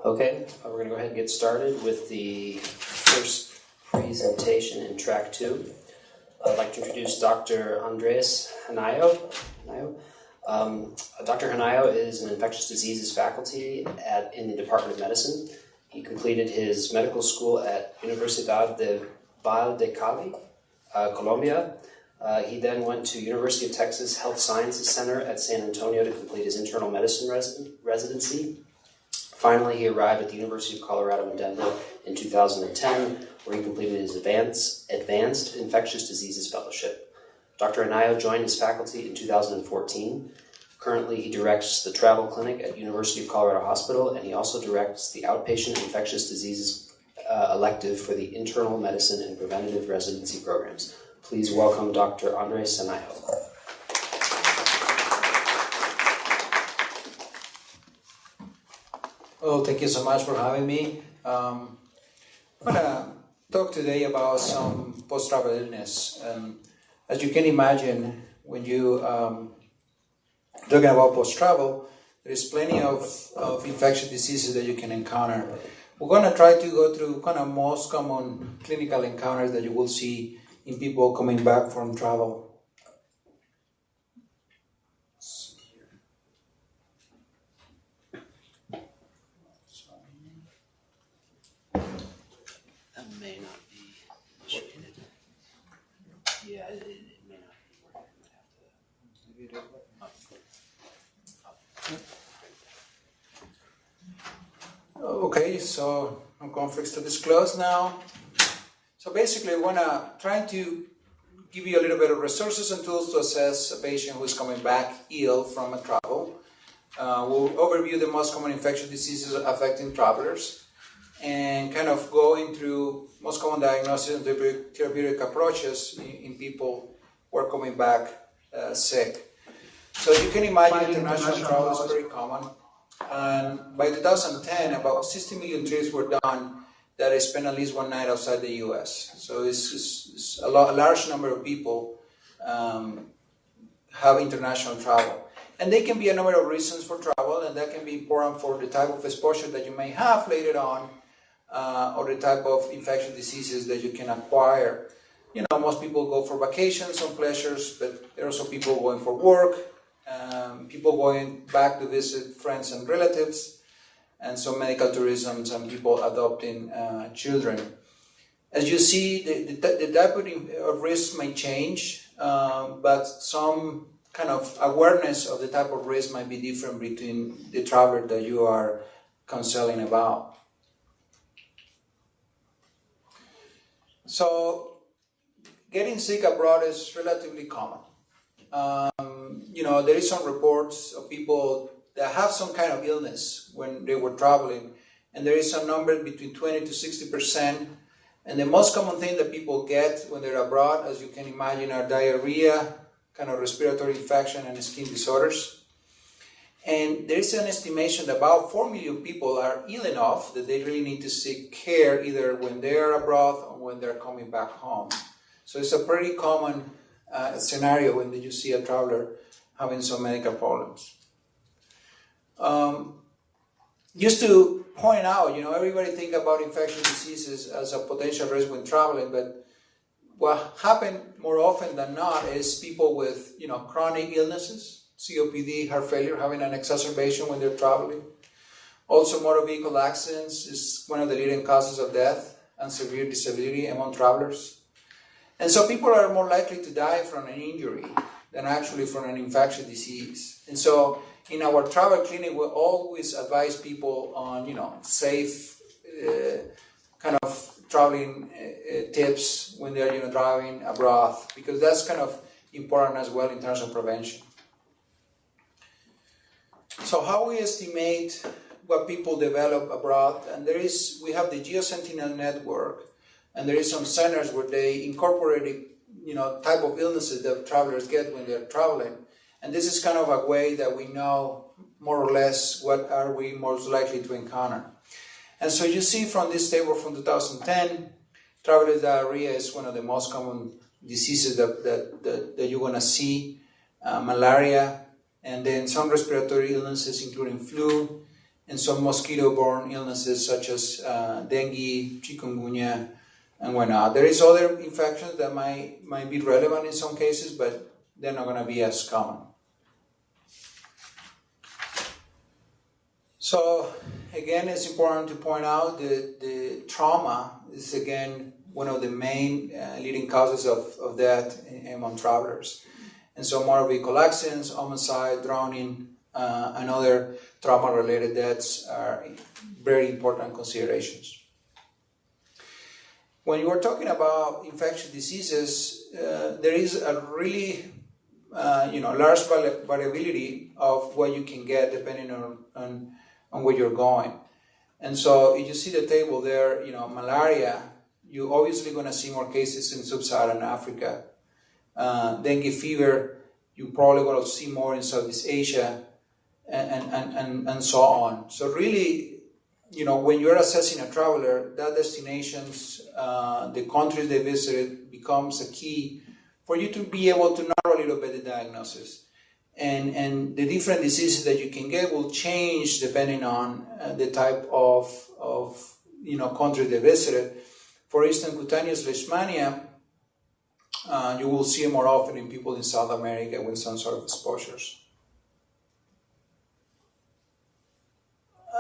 Okay, we're going to go ahead and get started with the first presentation in track 2. I'd like to introduce Dr. Andres Hanayo. Dr. Hanayo is an infectious diseases faculty in the Department of Medicine. He completed his medical school at Universidad de Vallecali, Colombia. He then went to University of Texas Health Sciences Center at San Antonio to complete his internal medicine residency. Finally, he arrived at the University of Colorado in Denver in 2010, where he completed his advanced infectious diseases fellowship. Dr. Hanayo joined his faculty in 2014. Currently, he directs the travel clinic at University of Colorado Hospital, and he also directs the outpatient infectious diseases elective for the internal medicine and preventative residency programs. Please welcome Dr. Andres Hanayo. Well, thank you so much for having me. I'm going to talk today about some post-travel illness. As you can imagine, when you talking about post-travel, there is plenty of infectious diseases that you can encounter. We're going to try to go through kind of most common clinical encounters that you will see in people coming back from travel. That may not be working. Yeah, it may not be working. Okay, so no conflicts to disclose now. So basically, I want to try to give you a little bit of resources and tools to assess a patient who is coming back ill from a travel. We'll overview the most common infectious diseases affecting travelers and kind of going through most common diagnosis and therapeutic approaches in people who are coming back sick. So you can imagine international travel is very common. And by 2010, about 60 million trips were done that spent at least one night outside the U.S. So it's a large number of people have international travel. And there can be a number of reasons for travel, and that can be important for the type of exposure that you may have later on, or the type of infectious diseases that you can acquire. You know, most people go for vacations and pleasures, but there are also people going for work, people going back to visit friends and relatives, and some medical tourism, some people adopting children. As you see, the type of risk may change, but some kind of awareness of the type of risk might be different between the traveler that you are counseling about. So, getting sick abroad is relatively common. There is some reports of people that have some kind of illness when they were traveling, and there is a number between 20 to 60%. And the most common thing that people get when they're abroad, as you can imagine, are diarrhea, kind of respiratory infection, and skin disorders. And there is an estimation that about 4 million people are ill enough that they really need to seek care either when they are abroad or when they're coming back home. So it's a pretty common scenario when you see a traveler having some medical problems. Just to point out, everybody think about infectious diseases as a potential risk when traveling, but what happens more often than not is people with, chronic illnesses, COPD, heart failure, having an exacerbation when they're traveling. Also, motor vehicle accidents is one of the leading causes of death and severe disability among travelers. And so people are more likely to die from an injury than actually from an infectious disease. And so in our travel clinic, we always advise people on, safe kind of traveling tips when they're, driving abroad, because that's kind of important as well in terms of prevention. So how we estimate what people develop abroad, and we have the GeoSentinel network, and there is some centers where they incorporate, type of illnesses that travelers get when they're traveling. And this is kind of a way that we know more or less what are we most likely to encounter. And so you see from this table from 2010, traveler's diarrhea is one of the most common diseases that you're going to see. Malaria, and then some respiratory illnesses including flu, and some mosquito-borne illnesses such as dengue, chikungunya, and whatnot. There is other infections that might be relevant in some cases, but they're not going to be as common. So again, it's important to point out that the trauma is again one of the main leading causes of death among travelers. And so motor vehicle accidents, homicide, drowning, and other trauma-related deaths are very important considerations. When you are talking about infectious diseases, there is a really large variability of what you can get depending on where you're going. And so if you see the table there, malaria, you're obviously going to see more cases in sub-Saharan Africa. Dengue fever, you probably going to see more in Southeast Asia, and so on. So really, when you're assessing a traveler, that destinations, the countries they visited becomes a key for you to be able to narrow a little bit the diagnosis. And the different diseases that you can get will change depending on the type of country they visited. For instance, cutaneous leishmania, you will see it more often in people in South America with some sort of exposures.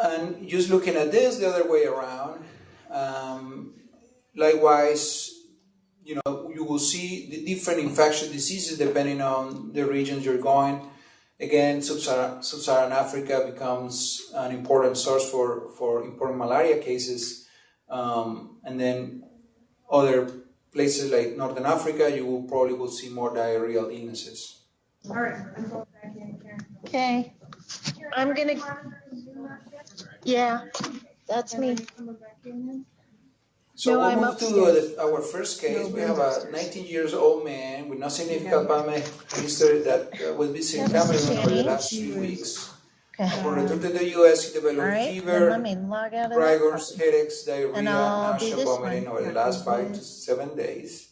And just looking at this the other way around, likewise, you will see the different infectious diseases depending on the regions you're going. Again, sub-Saharan Africa becomes an important source for important malaria cases. And then other places like Northern Africa, you will probably see more diarrheal illnesses. All right, I'm going back in here. Okay, I'm gonna, yeah, that's me. So No, we'll I'm move to our first case. We have a 19-year-old man with no significant family history that was visiting Cameroon over the last few weeks. Okay, Upon return to the U.S., he all developed right, then let fever, me log out of rigors, that. headaches, diarrhea, And I'll do nausea, this vomiting one. over the last 5 to 7 days.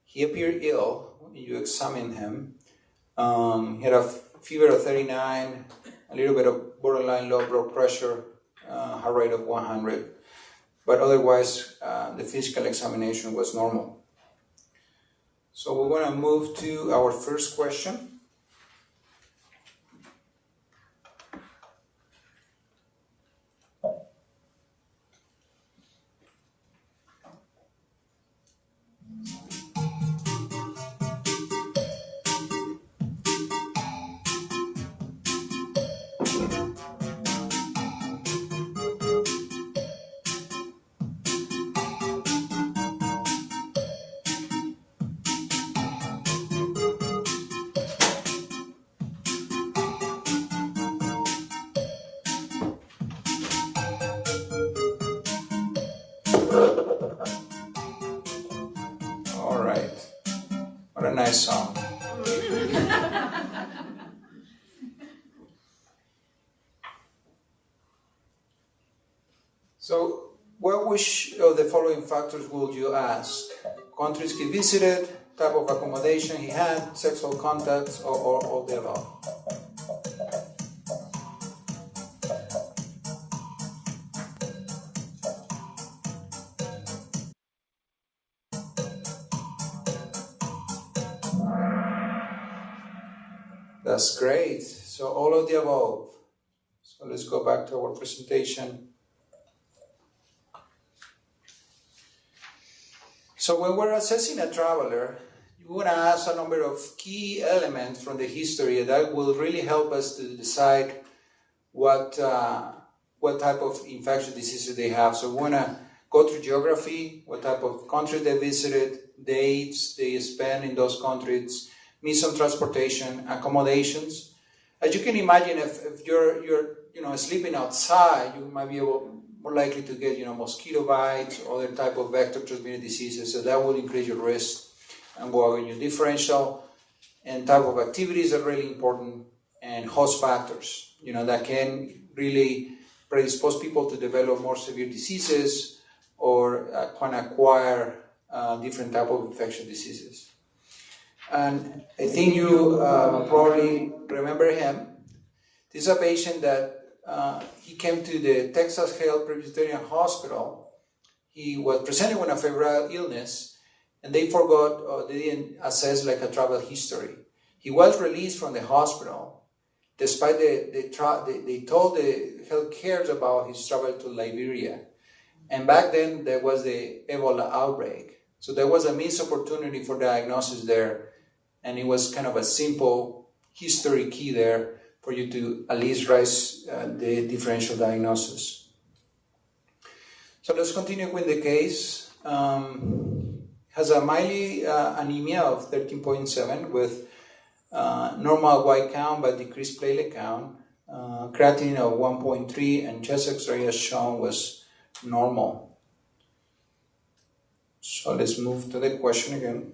He appeared ill when you examined him. He had a fever of 39, a little bit of borderline low blood pressure, heart rate of 100. But otherwise, the physical examination was normal. So we're going to move to our first question. All right. What a nice song. So, which of the following factors would you ask? Countries he visited, type of accommodation he had, sexual contacts, or all the above? That's great. So all of the above. So let's go back to our presentation. So when we're assessing a traveler, you want to ask a number of key elements from the history that will really help us to decide what type of infectious diseases they have. So we want to go through geography, what type of countries they visited, dates they spent in those countries, means of transportation, accommodations. As you can imagine, if you're sleeping outside, you might be more likely to get mosquito bites, other type of vector transmitted diseases. So that will increase your risk and go over your differential and type of activities are really important, and host factors, that can really predispose people to develop more severe diseases or can acquire different type of infectious diseases. And I think you probably remember him. This is a patient that he came to the Texas Health Presbyterian Hospital. He was presented with a febrile illness, and they forgot, or they didn't assess like a travel history. He was released from the hospital, despite they told the health cares about his travel to Liberia. And back then, there was the Ebola outbreak. So there was a missed opportunity for diagnosis there. And it was kind of a simple history key there for you to at least raise the differential diagnosis. So let's continue with the case. Has a mild anemia of 13.7 with normal white count but decreased platelet count, creatinine of 1.3, and chest X-ray as shown was normal. So let's move to the question again.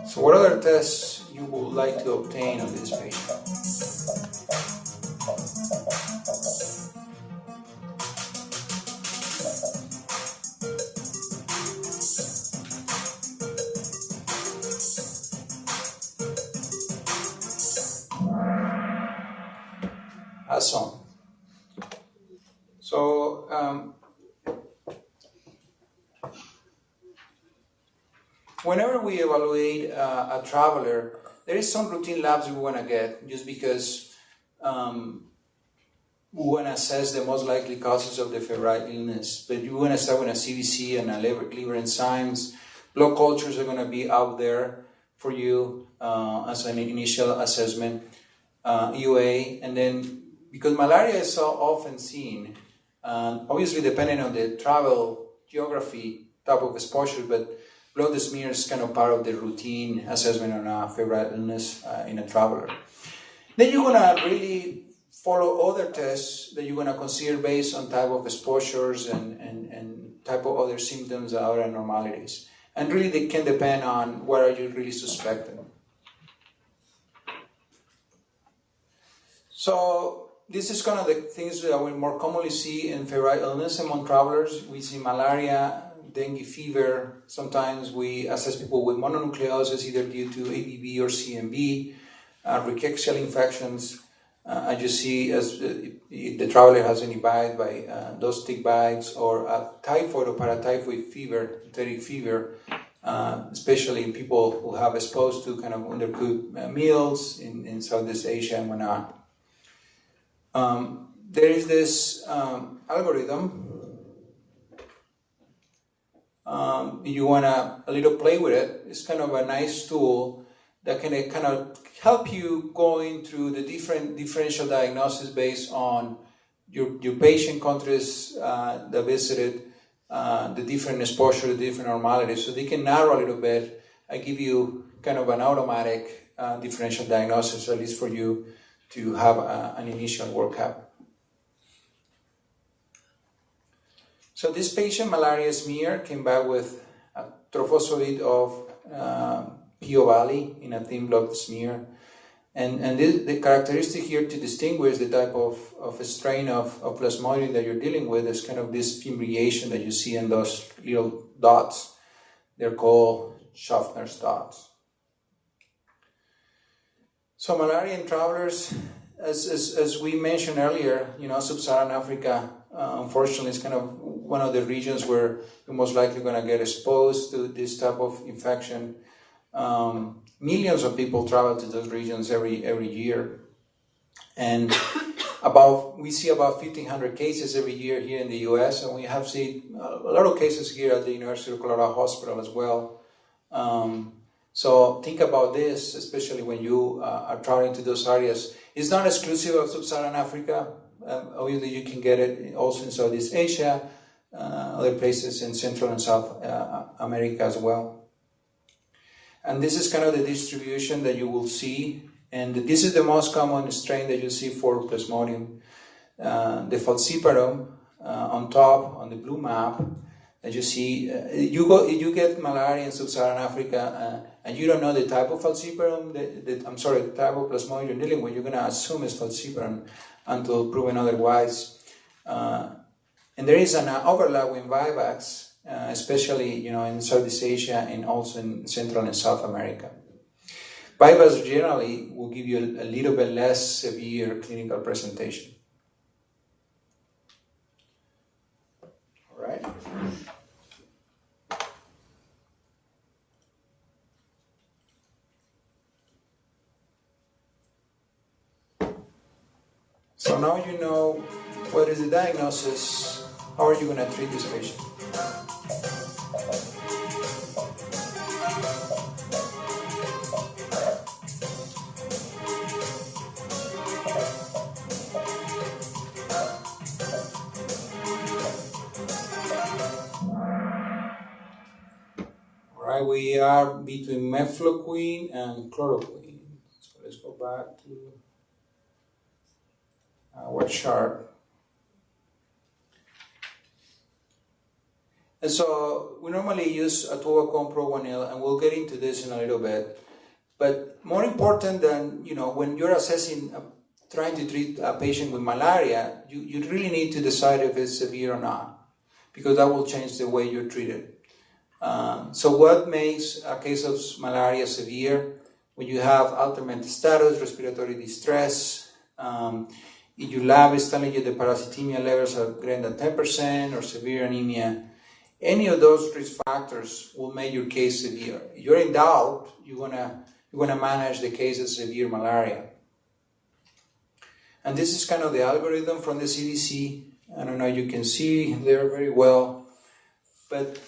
So what other tests you would like to obtain on this patient? Awesome. So whenever we evaluate a traveler, there is some routine labs we want to get just because we want to assess the most likely causes of the febrile illness. But you want to start with a CBC and a liver enzymes. Blood cultures are going to be out there for you as an initial assessment. EUA, and then because malaria is so often seen, obviously depending on the travel geography type of exposure, but blood smear is kind of part of the routine assessment on a febrile illness in a traveler. Then you're going to really follow other tests that you're going to consider based on type of exposures and type of other symptoms or abnormalities. And really they can depend on what are you really suspecting. So this is kind of the things that we more commonly see in febrile illness among travelers. We see malaria, dengue fever. Sometimes we assess people with mononucleosis either due to ABV or CMV, rickettsial infections. As you see, as if the traveler has any bite by those tick bites, or typhoid or paratyphoid fever, enteric fever, especially in people who have exposed to kind of undercooked meals in Southeast Asia and whatnot. There is this algorithm. You want to a little play with it. It's kind of a nice tool that can kind of help you going through the different differential diagnosis based on your patient countries that visited, the different exposure, the different normalities. So they can narrow a little bit. I give you kind of an automatic differential diagnosis, at least for you to have an initial workup. So this patient, malaria smear, came back with a trophozoite of PO Valley in a thin blood smear. And the characteristic here to distinguish the type of a strain of Plasmodium that you're dealing with is kind of this fimbriation that you see in those little dots. They're called Schaffner's dots. So malaria in travelers, as we mentioned earlier, sub-Saharan Africa, unfortunately, is kind of one of the regions where you're most likely going to get exposed to this type of infection. Millions of people travel to those regions every year, and we see about 1,500 cases every year here in the U.S., and we have seen a lot of cases here at the University of Colorado Hospital as well. So think about this, especially when you are traveling to those areas. It's not exclusive of sub-Saharan Africa. Obviously, you can get it also in Southeast Asia, other places in Central and South America as well. And this is kind of the distribution that you will see. And this is the most common strain that you see for Plasmodium. The falciparum on top, on the blue map, that you see, you get malaria in sub-Saharan Africa, and you don't know the type of falciparum, the type of Plasmodium you're dealing with, you're going to assume it's falciparum. until proven otherwise. And there is an overlap with Vivax, especially in Southeast Asia and also in Central and South America. Vivax generally will give you a little bit less severe clinical presentation. All right. So now you know what is the diagnosis, how are you going to treat this patient? All right, we are between mefloquine and chloroquine. So let's go back to our chart. And so we normally use atovaquone-proguanil, and we'll get into this in a little bit. But more important than, when you're assessing, trying to treat a patient with malaria, you really need to decide if it's severe or not, because that will change the way you're treated. So what makes a case of malaria severe? When you have altered mental status, respiratory distress, if your lab is telling you the parasitemia levels are greater than 10% or severe anemia, any of those risk factors will make your case severe. If you're in doubt, you're gonna manage the case as severe malaria. And this is kind of the algorithm from the CDC. I don't know, you can see there very well, but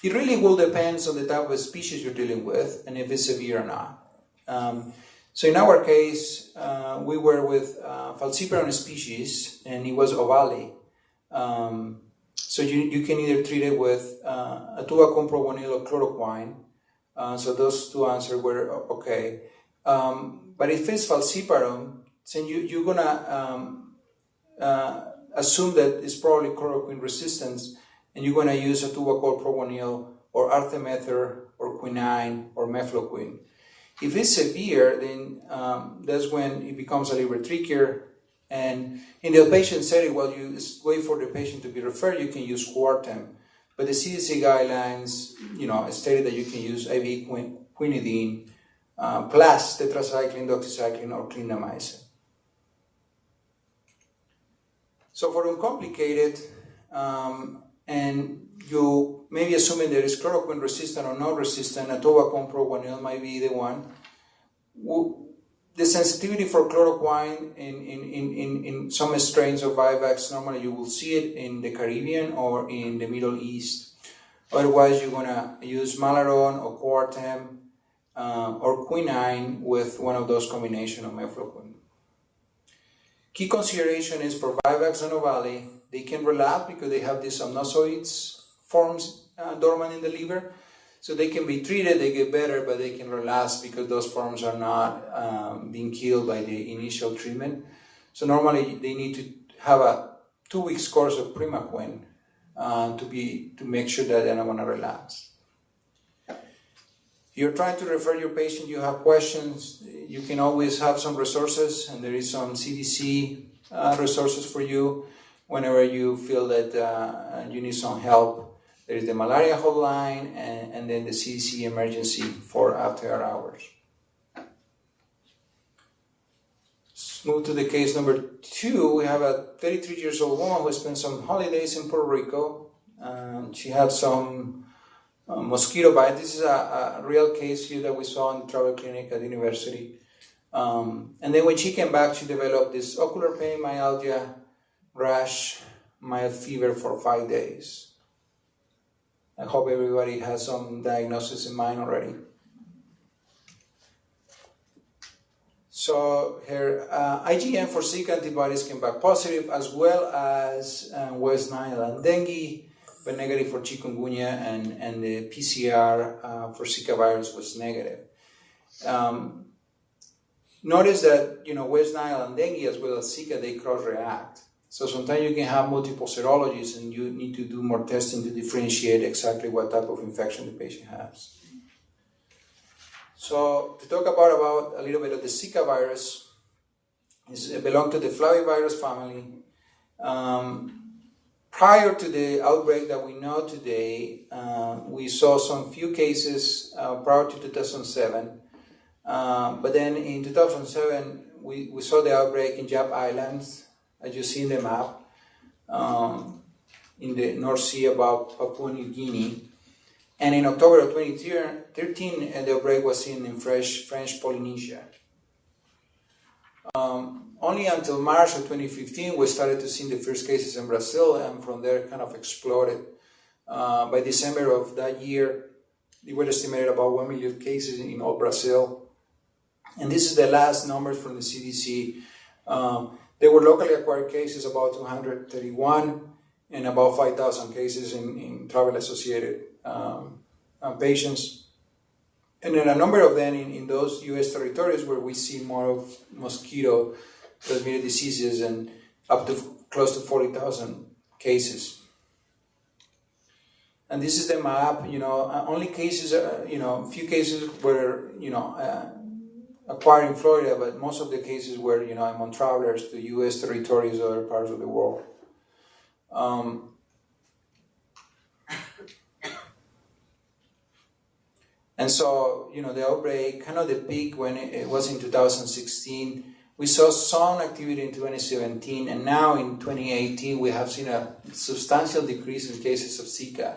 it really will depend on the type of species you're dealing with and if it's severe or not. So in our case, we were with falciparum species, and it was ovale. So you can either treat it with atovaquone-proguanil or chloroquine. So those two answers were okay. But if it's falciparum, then you're gonna assume that it's probably chloroquine resistance, and you're gonna use atovaquone-proguanil or artemether or quinine or mefloquine. If it's severe, then that's when it becomes a little bit trickier. And in the outpatient setting, while you wait for the patient to be referred, you can use Quartem. But the CDC guidelines, stated that you can use IV quinidine plus tetracycline, doxycycline, or clindamycin. So for uncomplicated, and you may be assuming there is chloroquine resistant or non-resistant, atovaquone-proguanil might be the one. The sensitivity for chloroquine in some strains of Vivax, normally you will see it in the Caribbean or in the Middle East. Otherwise, you're going to use Malaron or Quartem or quinine with one of those combinations of mefloquine. Key consideration is for Vivax and ovale, they can relapse because they have these amnosoids forms dormant in the liver. So they can be treated, they get better, but they can relapse because those forms are not being killed by the initial treatment. So normally they need to have a 2-week course of Primaquine to make sure that they don't want to relapse. If you're trying to refer your patient, you have questions, you can always have some resources, and there is some CDC resources for you whenever you feel that you need some help. There is the malaria hotline and then the CDC emergency for after hours. Let's move to the case number 2. We have a 33-year-old woman who spent some holidays in Puerto Rico. She had some mosquito bite. This is a real case here that we saw in the travel clinic at the university. And then when she came back, she developed this ocular pain, myalgia, rash, mild fever for 5 days. I hope everybody has some diagnosis in mind already. So her IgM for Zika antibodies came back positive, as well as West Nile and dengue, but negative for chikungunya, and the PCR for Zika virus was negative. Notice that West Nile and dengue, as well as Zika, they cross-react. So sometimes you can have multiple serologies and you need to do more testing to differentiate exactly what type of infection the patient has. So to talk about a little bit of the Zika virus, It belonged to the flavivirus family. Prior to the outbreak that we know today, we saw some few cases prior to 2007. But then in 2007, we saw the outbreak in Yap Islands, as you see in the map, in the North Sea above Papua New Guinea. And in October of 2013, the outbreak was seen in French Polynesia. Only until March of 2015, we started to see the first cases in Brazil, and from there kind of exploded. By December of that year, they were estimated about 1 million cases in all Brazil. And this is the last numbers from the CDC. There were locally acquired cases, about 231, and about 5,000 cases in travel-associated patients. And then a number of them in those U.S. territories where we see more of mosquito-transmitted diseases, and up to close to 40,000 cases. And this is the map. Only cases, few cases were, acquired in Florida, but most of the cases were, among travelers to U.S. territories or other parts of the world. And so, the outbreak, kind of the peak when it was in 2016, we saw some activity in 2017, and now in 2018, we have seen a substantial decrease in cases of Zika.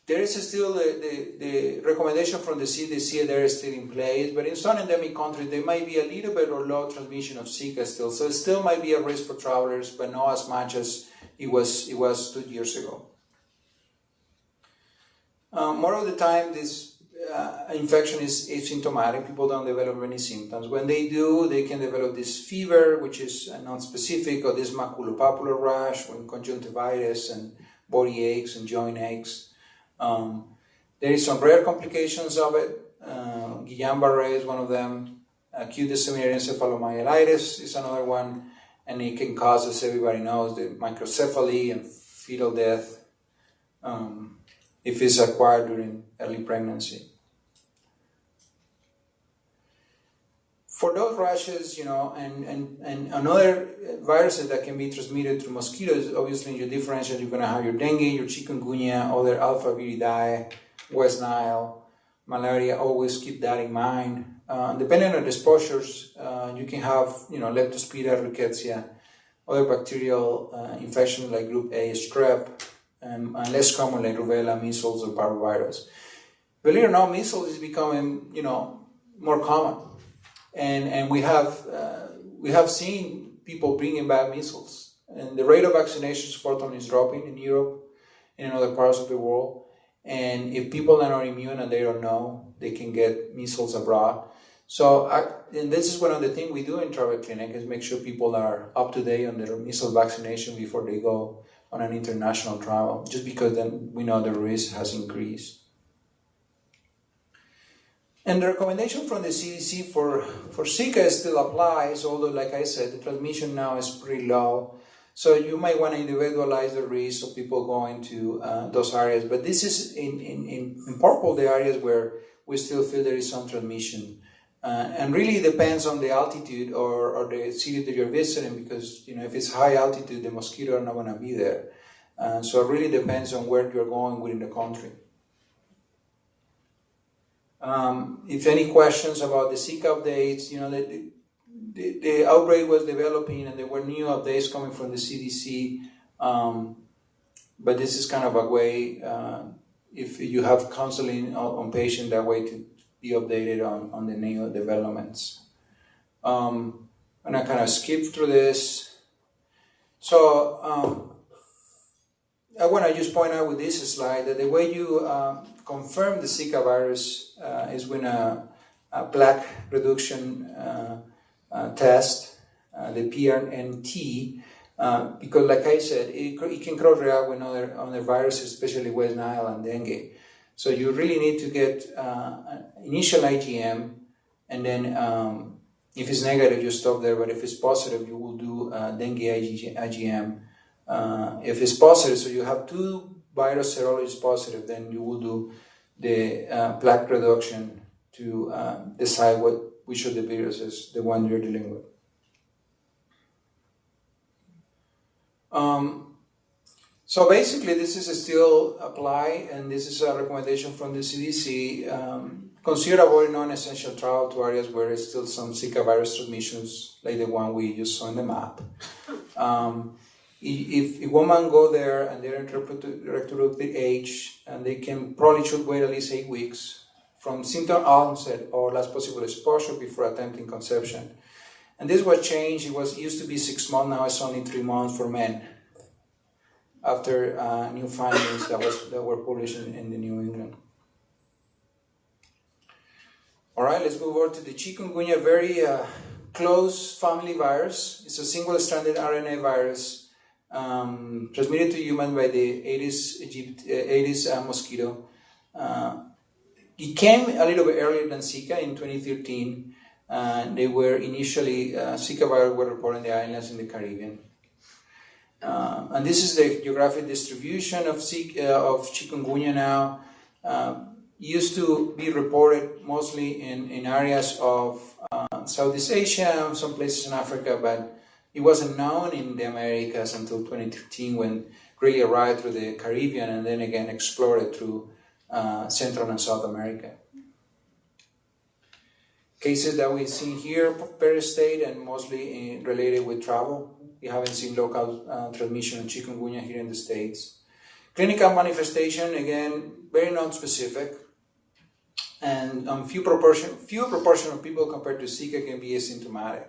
There is still the recommendation from the CDC there is still in place, but in some endemic countries, there might be a little bit or low transmission of Zika still. So it still might be a risk for travelers, but not as much as it was 2 years ago. More of the time, this infection is asymptomatic. People don't develop any symptoms. When they do, they can develop this fever, which is non-specific, or this maculopapular rash, or conjunctivitis, and body aches and joint aches. There is some rare complications of it. Guillain-Barré is one of them. Acute disseminated encephalomyelitis is another one, and it can cause, as everybody knows, the microcephaly and fetal death if it's acquired during early pregnancy. For those rashes, and other viruses that can be transmitted through mosquitoes, obviously in your differential, you're going to have your dengue, your chikungunya, other alpha viridae, West Nile, malaria. Always keep that in mind. Depending on the exposures, you can have, leptospira, rickettsia, other bacterial infections like group A, strep, and less common like rubella, measles, or parvovirus. Believe it or not, measles is becoming, more common. And we have seen people bringing back measles, and the rate of vaccinations fortunately is dropping in Europe and in other parts of the world. And if people are not immune and they don't know, they can get measles abroad. So, and this is one of the things we do in travel clinic, is make sure people are up to date on their measles vaccination before they go on an international travel, just because then we know the risk has increased. And the recommendation from the CDC for Zika still applies, although, like I said, the transmission now is pretty low. So you might want to individualize the risk of people going to those areas. But this is in purple, the areas where we still feel there is some transmission. And really depends on the altitude or the city that you're visiting, because if it's high altitude, the mosquitoes are not going to be there. So it really depends on where you're going within the country. If any questions about the Zika updates, the outbreak was developing and there were new updates coming from the CDC. But this is kind of a way, if you have counseling on patient, that way to be updated on the new developments. I'm going to kind of skip through this. So I want to just point out with this slide that the way you confirm the Zika virus is with a plaque reduction test, the PRNT, because like I said, it can cross-react with other viruses, especially West Nile and dengue. So you really need to get initial IgM, and then if it's negative, you stop there, but if it's positive, you will do dengue IgM. If it's positive, so you have two virus serologies positive, then you will do the plaque reduction to decide which of the viruses the one you're dealing with. So basically, this is still apply, and this is a recommendation from the CDC. Consider avoiding non-essential travel to areas where there's still some Zika virus transmissions, like the one we just saw on the map. If a woman go there and they're reproductive age, and they can probably should wait at least 8 weeks from symptom onset or last possible exposure before attempting conception. And this was changed. It used to be 6 months. Now it's only 3 months for men, after new findings that were published in the New England. All right, let's move over to the chikungunya, very close family virus. It's a single-stranded RNA virus transmitted to humans by the Aedes mosquito. It came a little bit earlier than Zika in 2013. They were initially, Zika virus were reported in the islands in the Caribbean. And this is the geographic distribution of chikungunya now. Used to be reported mostly in areas of Southeast Asia, some places in Africa, but it wasn't known in the Americas until 2013, when it really arrived through the Caribbean and then again explored through Central and South America. Cases that we've seen here per state and mostly related with travel. We haven't seen local transmission of chikungunya here in the States. Clinical manifestation, again, very non-specific. And few proportion of people compared to Zika can be asymptomatic.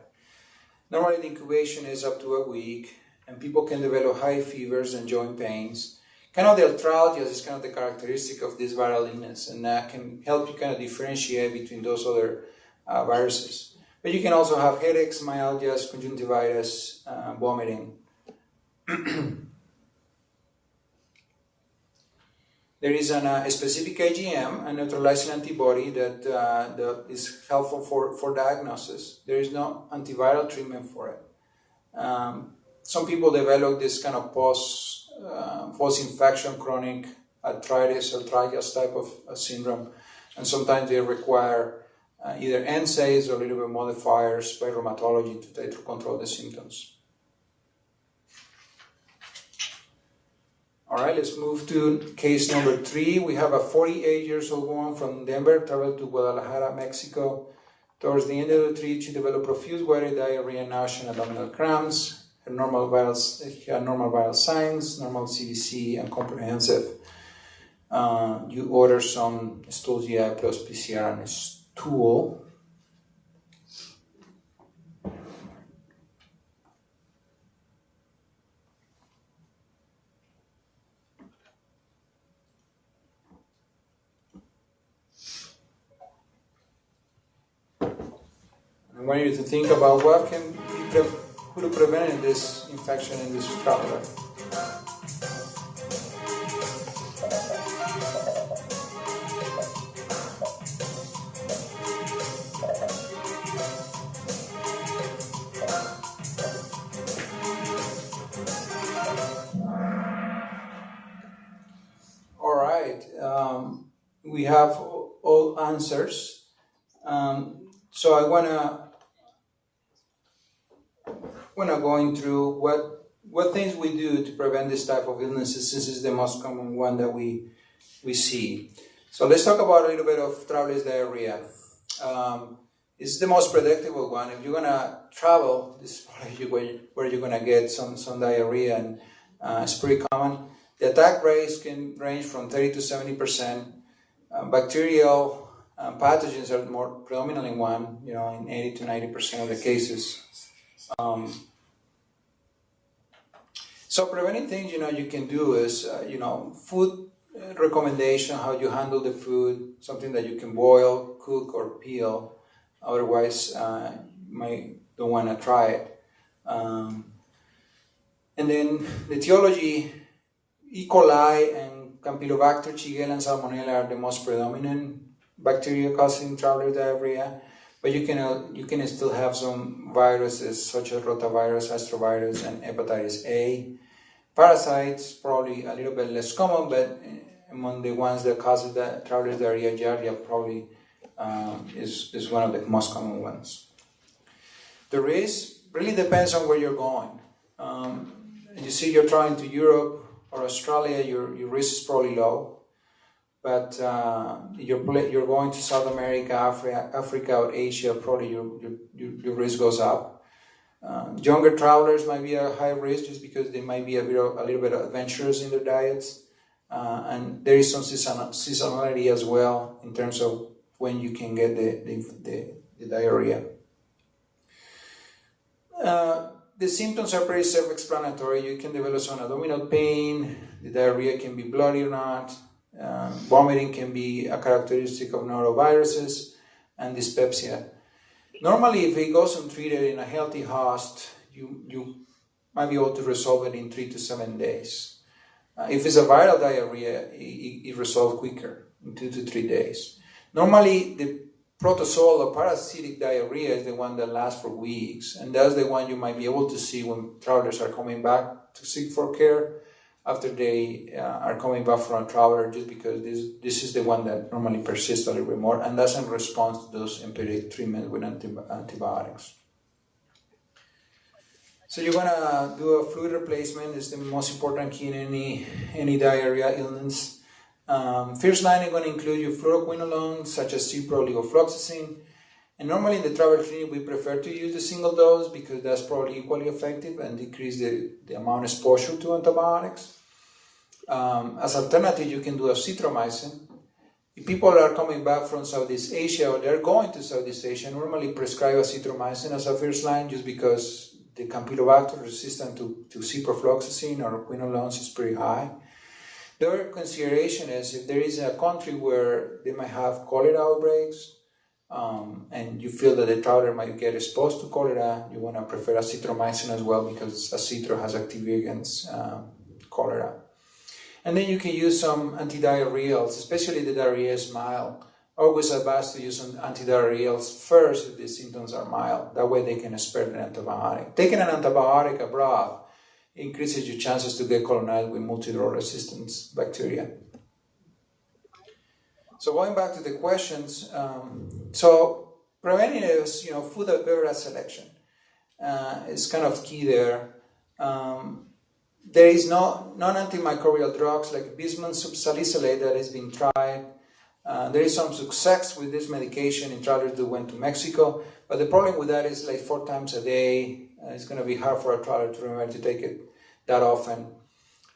Normally the incubation is up to a week, and people can develop high fevers and joint pains. Kind of the arthralgia is kind of the characteristic of this viral illness, and that can help you kind of differentiate between those other viruses. But you can also have headaches, myalgias, conjunctivitis, vomiting. There is a specific IgM, a neutralizing antibody that is helpful for diagnosis. There is no antiviral treatment for it. Some people develop this kind of post-infection chronic arthritis type of syndrome, and sometimes they require either NSAIDs or a little bit modifiers by rheumatology to try to control the symptoms. All right, let's move to case number 3. We have a 48-year-old woman from Denver, traveled to Guadalajara, Mexico. Towards the end of the trip, she developed profuse watery diarrhea, nausea, and abdominal cramps. She had normal viral signs, normal CBC, and comprehensive. You order some stool GI plus PCR and a stool. I want you to think about what could have prevented this infection in this traveler. All right, we have all answers. So I wanna going through what things we do to prevent this type of illnesses. This is the most common one that we see. So let's talk about a little bit of traveler's diarrhea. It's the most predictable one. If you're gonna travel, this is probably where you're gonna get some diarrhea, and it's pretty common. The attack rates can range from 30 to 70%. Bacterial pathogens are more predominantly one, in 80 to 90% of the cases. So preventing things, you can do is, food recommendation, how you handle the food, something that you can boil, cook, or peel. Otherwise, you don't want to try it. And then the etiology, E. coli and Campylobacter, Shigella, and Salmonella are the most predominant bacteria causing traveler diarrhea. But you can still have some viruses such as rotavirus, astrovirus, and hepatitis A. Parasites, probably a little bit less common, but among the ones that cause the traveler's diarrhea, Giardia probably is one of the most common ones. The risk really depends on where you're going. you see you're traveling to Europe or Australia, your risk is probably low. But you're going to South America, Africa, or Asia, probably your risk goes up. Younger travelers might be a high risk just because they might be a little bit adventurous in their diets. And there is some seasonality as well in terms of when you can get the diarrhea. The symptoms are pretty self-explanatory. You can develop some abdominal pain. The diarrhea can be bloody or not. Vomiting can be a characteristic of noroviruses, and dyspepsia. Normally, if it goes untreated in a healthy host, you might be able to resolve it in 3 to 7 days. If it's a viral diarrhea, it resolves quicker, in 2 to 3 days. Normally, the protozoal or parasitic diarrhea is the one that lasts for weeks, and that's the one you might be able to see when travelers are coming back to seek for care after they are coming back from a traveler, just because this is the one that normally persists a little bit more and doesn't respond to those empiric treatments with antibiotics. So you're going to do a fluid replacement. It's the most important key in any diarrhea illness. First line is going to include your fluoroquinolones, such as Cipro, levofloxacin. And normally in the travel clinic, we prefer to use the single dose because that's probably equally effective and decrease the amount of exposure to antibiotics. As alternative, you can do azithromycin. If people are coming back from Southeast Asia or they're going to Southeast Asia, normally prescribe azithromycin as a first line just because the Campylobacter resistance to ciprofloxacin or quinolones is pretty high. The other consideration is if there is a country where they might have cholera outbreaks, and you feel that the traveler might get exposed to cholera, you want to prefer azithromycin as well because azithro has activity against cholera. And then you can use some antidiarrheals, especially the diarrhea is mild. Always advise to use some antidiarrheals first if the symptoms are mild. That way they can spare the antibiotic. Taking an antibiotic abroad increases your chances to get colonized with multidrug resistance bacteria. So going back to the questions, so preventatives, food and beverage selection is kind of key there. There is non-antimicrobial drugs like bismuth subsalicylate that has been tried. There is some success with this medication in travelers that went to Mexico, but the problem with that is like 4 times a day. It's going to be hard for a traveler to remember to take it that often.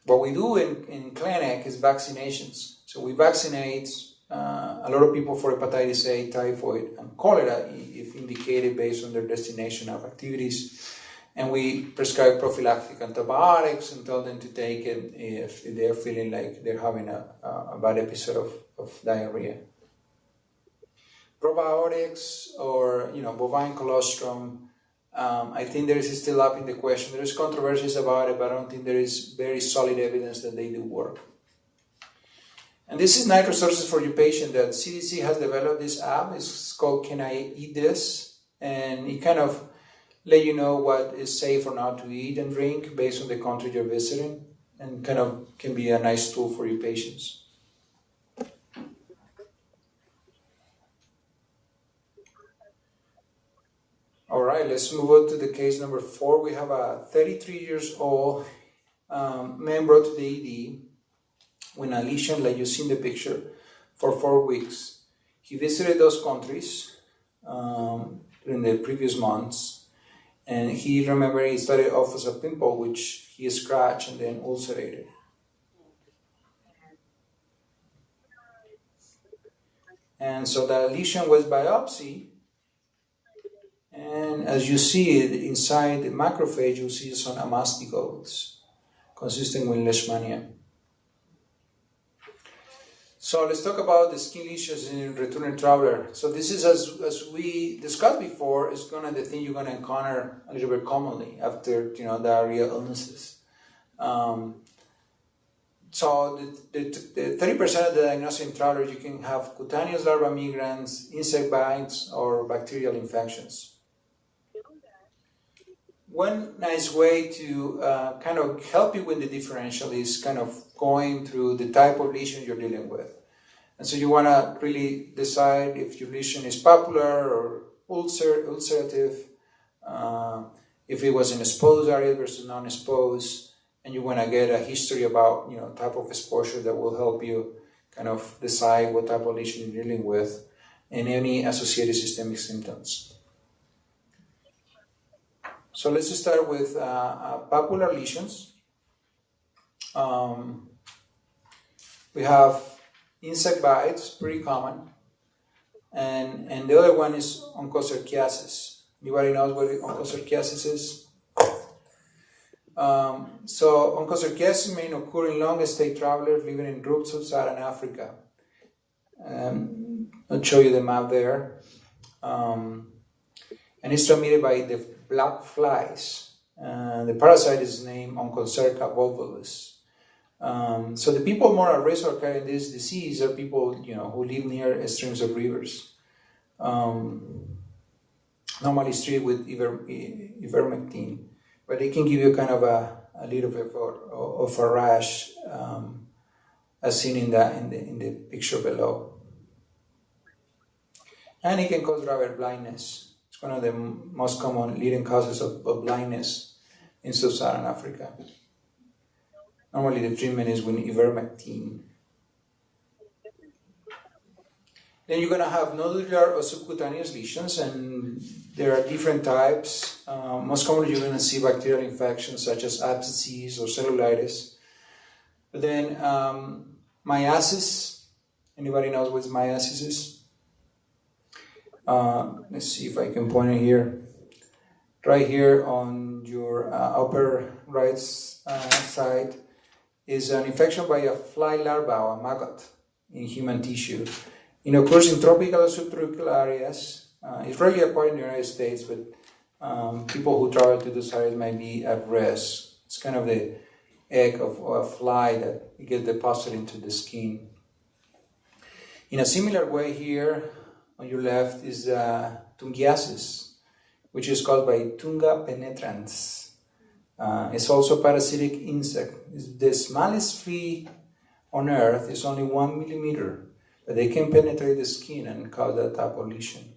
What we do in clinic is vaccinations. So we vaccinate a lot of people for hepatitis A, typhoid, and cholera if indicated based on their destination of activities. And we prescribe prophylactic antibiotics and tell them to take it if they're feeling like they're having a bad episode of diarrhea. Probiotics or bovine colostrum, I think there is still up in the question. There is controversies about it, but I don't think there is very solid evidence that they do work. And this is nice resources for your patient that CDC has developed this app. It's called Can I Eat This? And it kind of let you know what is safe or not to eat and drink based on the country you're visiting, and kind of can be a nice tool for your patients. All right, let's move on to the case number 4. We have a 33 years old man brought to the ED with a lesion like you see in the picture for 4 weeks. He visited those countries during the previous months. And he started off as a pimple, which he scratched and then ulcerated. And so the lesion was biopsy. And as you see it inside the macrophage, you see some amastigotes consistent with leishmania. So let's talk about the skin lesions in returning traveler. So this is, as we discussed before, is kind of the thing you're going to encounter a little bit commonly after diarrhea illnesses. So the 30% of the diagnostic travelers, you can have cutaneous larva migrans, insect bites, or bacterial infections. One nice way to kind of help you with the differential is kind of going through the type of lesion you're dealing with. And so you want to really decide if your lesion is papular or ulcerative, if it was an exposed area versus non-exposed, and you want to get a history about type of exposure that will help you kind of decide what type of lesion you're dealing with and any associated systemic symptoms. So let's start with papular lesions. We have insect bites, pretty common, and the other one is onchocerciasis. Anybody knows what onchocerciasis is? So onchocerciasis may occur in long-stay travelers living in groups of Sub-Saharan Africa. I'll show you the map there. And it's transmitted by the black flies. The parasite is named Onchocerca volvulus. So the people more at risk of carrying this disease are people who live near streams of rivers. Normally treated with ivermectin, but it can give you kind of a little bit of a rash, as seen in the picture below. And it can cause rapid blindness. It's one of the most common leading causes of blindness in Sub-Saharan Africa. Normally the treatment is with ivermectin. Then you're going to have nodular or subcutaneous lesions, and there are different types. Most commonly you're going to see bacterial infections such as abscesses or cellulitis. But then myiasis. Anybody knows what myiasis is? Let's see if I can point it here. Right here on your upper right side is an infection by a fly larva or a maggot in human tissue. It occurs in tropical or subtropical areas. It's rarely acquired in the United States, but people who travel to those areas might be at risk. It's kind of the egg of a fly that gets deposited into the skin. In a similar way here, on your left is tungiasis, which is caused by Tunga penetrans. It's also a parasitic insect. The smallest flea on earth is only 1 millimeter, but they can penetrate the skin and cause that type of lesion.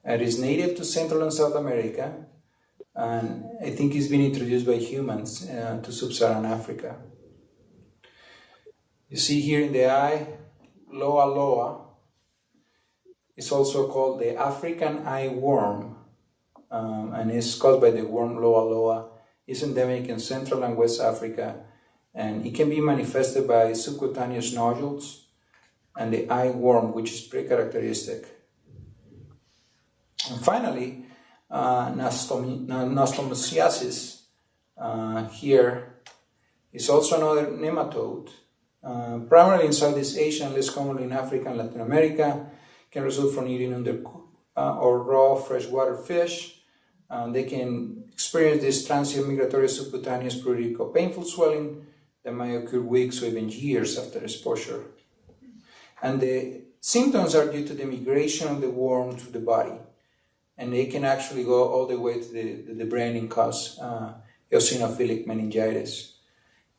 It is native to Central and South America, and I think it's been introduced by humans to Sub-Saharan Africa. You see here in the eye, Loa loa. It's also called the African eye worm, and it's caused by the worm Loa loa. It's endemic in Central and West Africa, and it can be manifested by subcutaneous nodules and the eye worm, which is pretty characteristic. And finally, nastomysiasis here is also another nematode, primarily in Southeast Asia and less commonly in Africa and Latin America. Can result from eating undercooked or raw freshwater fish. They can experience this transient migratory subcutaneous pruritic or painful swelling that may occur weeks or even years after exposure. And the symptoms are due to the migration of the worm through the body. And they can actually go all the way to the brain and cause eosinophilic meningitis.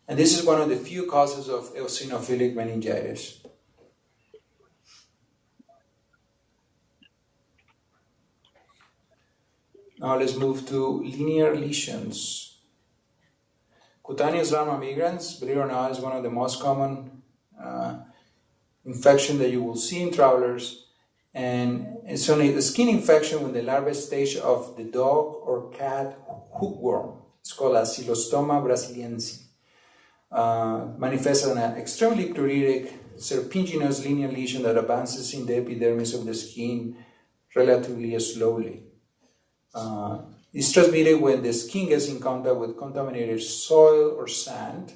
And this is one of the few causes of eosinophilic meningitis. Now let's move to linear lesions. Cutaneous larva migrans, believe it or not, is one of the most common infection that you will see in travelers. And it's only a skin infection when the larva stage of the dog or cat hookworm. It's called Acylostoma brasiliensis. Manifests as an extremely pruritic, serpiginous linear lesion that advances in the epidermis of the skin relatively slowly. It's transmitted when the skin gets in contact with contaminated soil or sand.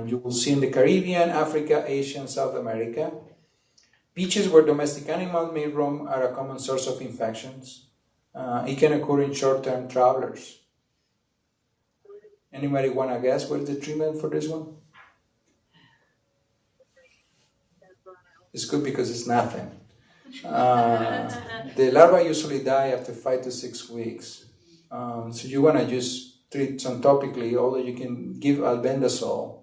You will see in the Caribbean, Africa, Asia, and South America. Beaches where domestic animals may roam are a common source of infections. It can occur in short-term travelers. Anybody want to guess what is the treatment for this one? It's good because it's nothing. The larvae usually die after 5 to 6 weeks. So you want to just treat some topically, although you can give albendazole.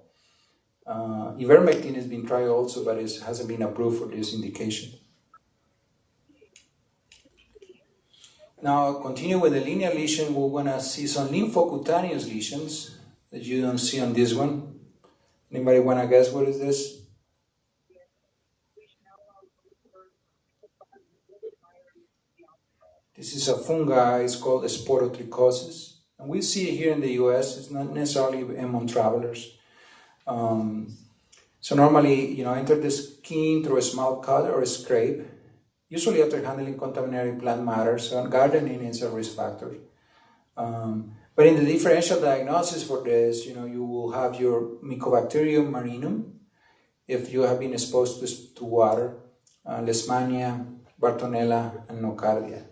Ivermectin has been tried also, but it hasn't been approved for this indication. Now, continue with the linear lesion. We're going to see some lymphocutaneous lesions. that you don't see on this one. Anybody want to guess what is this? This is a fungi. It's called sporotrichosis. And we see it here in the US. It's not necessarily among travelers. So normally, enter the skin through a small cut or a scrape, usually after handling contaminated plant matter. So gardening is a risk factor. But in the differential diagnosis for this, you will have your Mycobacterium marinum, if you have been exposed to water, Leishmania, Bartonella, and Nocardia.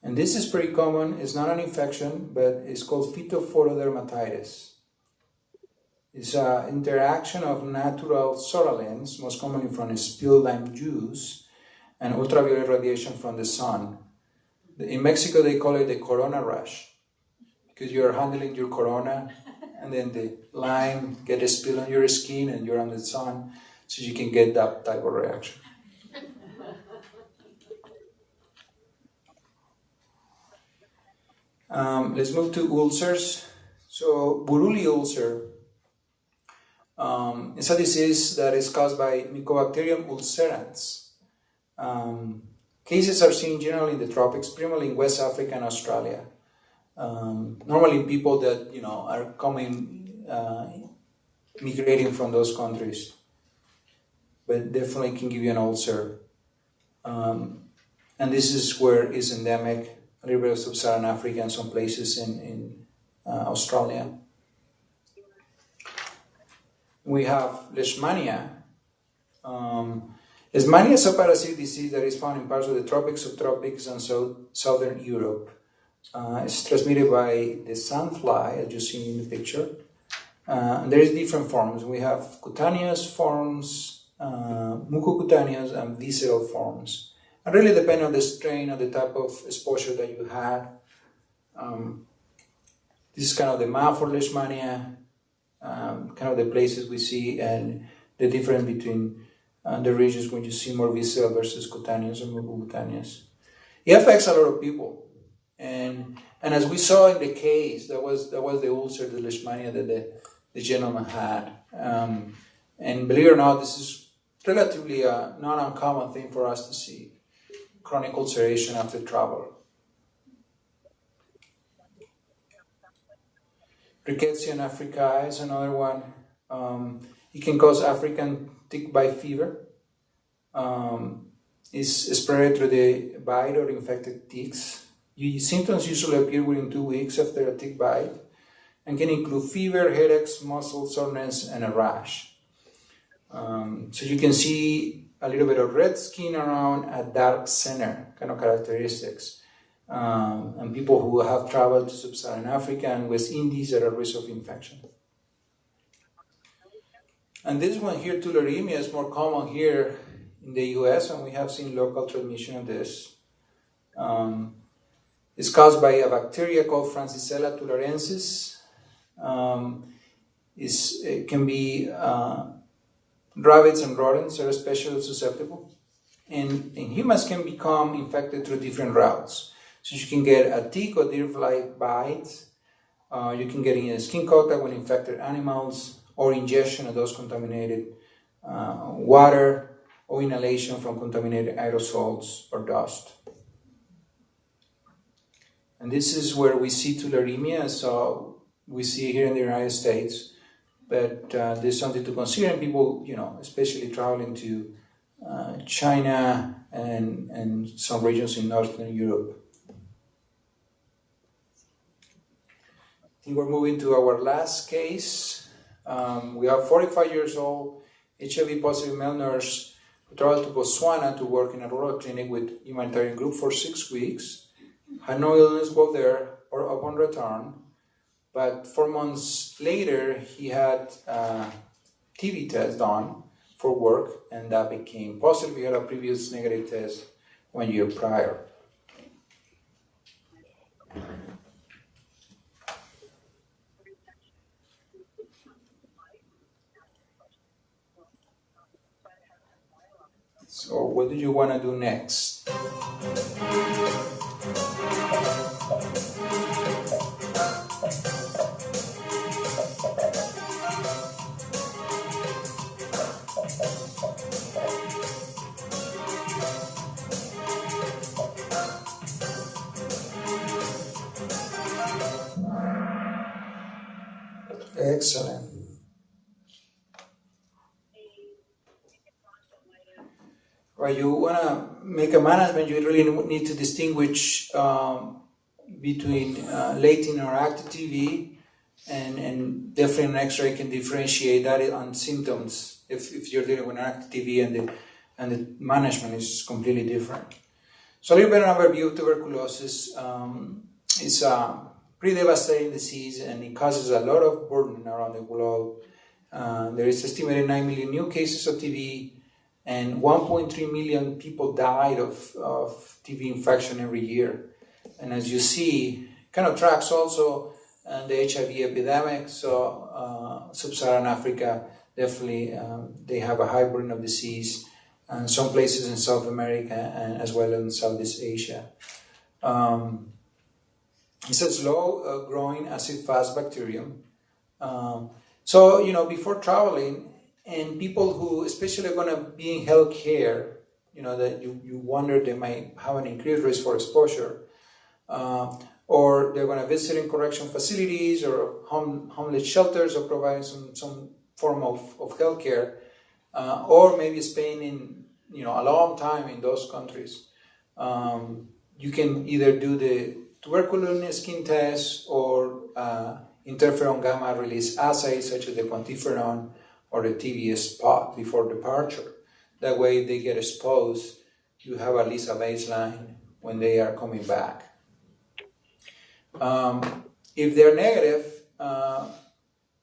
And this is pretty common. It's not an infection, but it's called phytophthorodermatitis. It's an interaction of natural sorolens, most commonly from spilled lime juice, and ultraviolet radiation from the sun. In Mexico, they call it the corona rash, because you're handling your corona, and then the lime gets spilled on your skin, and you're on the sun, so you can get that type of reaction. Let's move to ulcers. So Buruli ulcer is a disease that is caused by Mycobacterium ulcerans. Cases are seen generally in the tropics, primarily in West Africa and Australia. Normally people that are coming, migrating from those countries, but definitely can give you an ulcer. And this is where it's endemic. A little bit of sub-Saharan Africa and some places in Australia. We have Leishmania. Leishmania is a parasitic disease that is found in parts of the tropics, subtropics, and southern Europe. It's transmitted by the sandfly, as you see in the picture. And there is different forms. We have cutaneous forms, mucocutaneous, and visceral forms. And really depending on the strain or the type of exposure that you had. This is kind of the map for Leishmania, kind of the places we see, and the difference between the regions when you see more visceral versus cutaneous or mucocutaneous. It affects a lot of people. And as we saw in the case, that was the ulcer, the Leishmania that the gentleman had. And believe it or not, this is relatively a not uncommon thing for us to see. Chronic ulceration after travel. Rickettsia africae is another one. It can cause African tick bite fever. It's spread through the bite or infected ticks. Symptoms usually appear within 2 weeks after a tick bite and can include fever, headaches, muscle soreness, and a rash. So you can see a little bit of red skin around a dark center, kind of characteristics. And people who have traveled to sub-Saharan Africa and West Indies are at risk of infection. And this one here, tularemia, is more common here in the US, and we have seen local transmission of this. It's caused by a bacteria called Francisella tularensis. It can be rabbits and rodents are especially susceptible. And humans can become infected through different routes. So you can get a tick or deer-fly bite. You can get in a skin contact with infected animals, or ingestion of those contaminated water, or inhalation from contaminated aerosols or dust. And this is where we see tularemia, so we see it here in the United States. But there's something to consider in people, especially traveling to China and some regions in Northern Europe. I think we're moving to our last case. We are 45 years old, HIV positive male nurse who traveled to Botswana to work in a rural clinic with humanitarian group for 6 weeks. Had no illness while there or upon return. But 4 months later, he had a TB test done for work, and that became positive. He had a previous negative test 1 year prior. So what do you want to do next? Excellent. Right, you want to make a management, you really need to distinguish between late interactive TV and definitely an X-ray can differentiate that on symptoms if you're dealing with an active TV and the management is completely different. So a little bit of an overview of tuberculosis. It's a pretty devastating disease and it causes a lot of burden around the globe. There is estimated 9 million new cases of TB and 1.3 million people died of TB infection every year. And as you see, kind of tracks also the HIV epidemic. So Sub-Saharan Africa, definitely they have a high burden of disease. And some places in South America and as well as in Southeast Asia. It's a slow growing acid-fast bacterium. So, before traveling, and people who especially are going to be in healthcare, that you wonder they might have an increased risk for exposure, or they're going to visit in correction facilities or homeless shelters or providing some form of healthcare, or maybe spending a long time in those countries. You can either do the tuberculin skin test or interferon gamma release assays such as the quantiferon or the TB spot before departure. That way, if they get exposed, you have at least a baseline when they are coming back. If they're negative,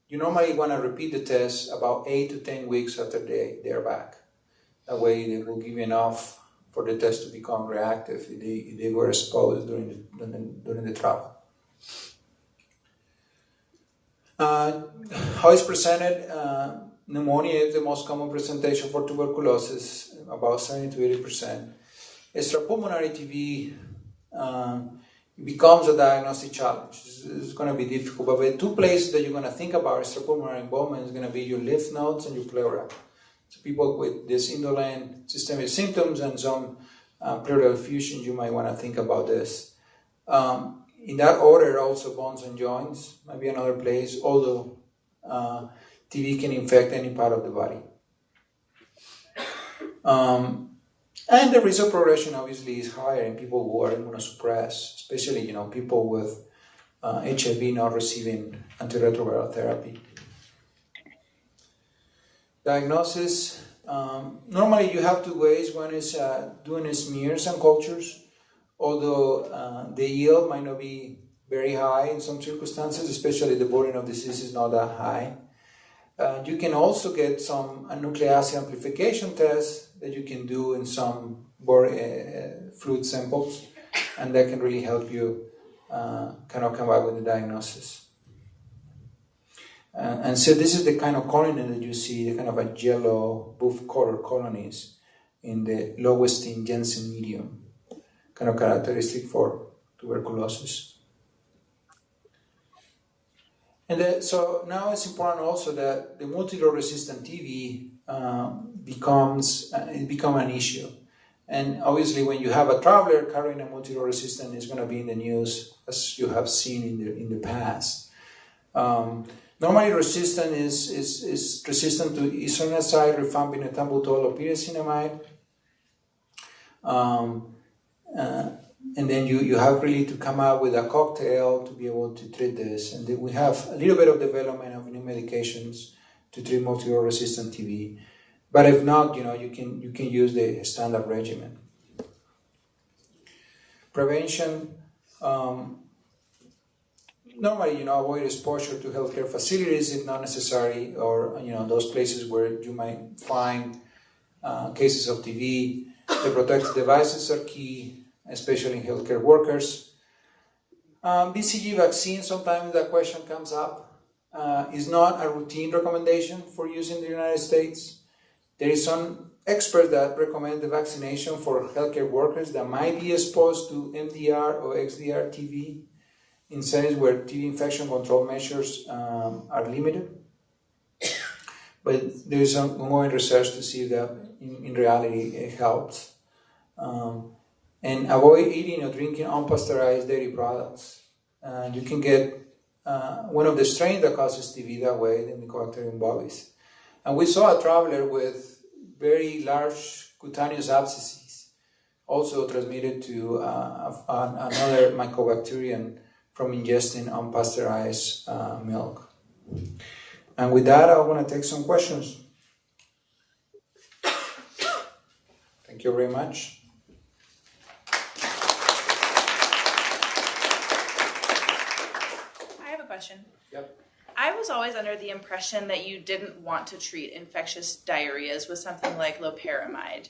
you normally want to repeat the test about 8 to 10 weeks after they're back. That way, they will give you enough for the test to become reactive if they were exposed during the travel. How it's presented, pneumonia is the most common presentation for tuberculosis, about 70 to 80%. Extrapulmonary TB becomes a diagnostic challenge. It's going to be difficult, but the two places that you're going to think about extrapulmonary involvement is going to be your lymph nodes and your pleura. So people with this indolent systemic symptoms and some pleural effusion, you might want to think about this. In that order, also bones and joints might be another place, although TB can infect any part of the body. And the risk of progression obviously is higher in people who are immunosuppressed, especially people with HIV not receiving antiretroviral therapy. Diagnosis, normally you have two ways. One is doing smears and cultures, although the yield might not be very high in some circumstances, especially the burden of disease is not that high. You can also get some nucleic acid amplification tests that you can do in some fluid samples, and that can really help you kind of come up with the diagnosis. And so this is the kind of colony that you see, the kind of a yellow buff color colonies in the lowest in Jensen medium, kind of characteristic for tuberculosis. And so now it's important also that the multi-drug resistant TB become an issue. And obviously when you have a traveler carrying a multi-drug resistant, it's going to be in the news as you have seen in the past. Normally resistant is resistant to isoniazid, rifampin, ethambutol, or pyrazinamide. And then you have really to come out with a cocktail to be able to treat this. And then we have a little bit of development of new medications to treat multi-drug resistant TB. But if not, you can use the standard regimen. Prevention. Normally, avoid exposure to healthcare facilities if not necessary, or those places where you might find cases of TB. The protective devices are key, especially in healthcare workers. BCG vaccine, sometimes that question comes up, is not a routine recommendation for use in the United States. There is some experts that recommend the vaccination for healthcare workers that might be exposed to MDR or XDR TB in settings where TB infection control measures are limited. But there is some ongoing research to see that in reality it helps. And avoid eating or drinking unpasteurized dairy products. You can get one of the strains that causes TB that way, the Mycobacterium bovis. And we saw a traveler with very large cutaneous abscesses, also transmitted to another mycobacterium from ingesting unpasteurized milk. And with that, I want to take some questions. Thank you very much. I have a question. Yep. I was always under the impression that you didn't want to treat infectious diarrheas with something like loperamide.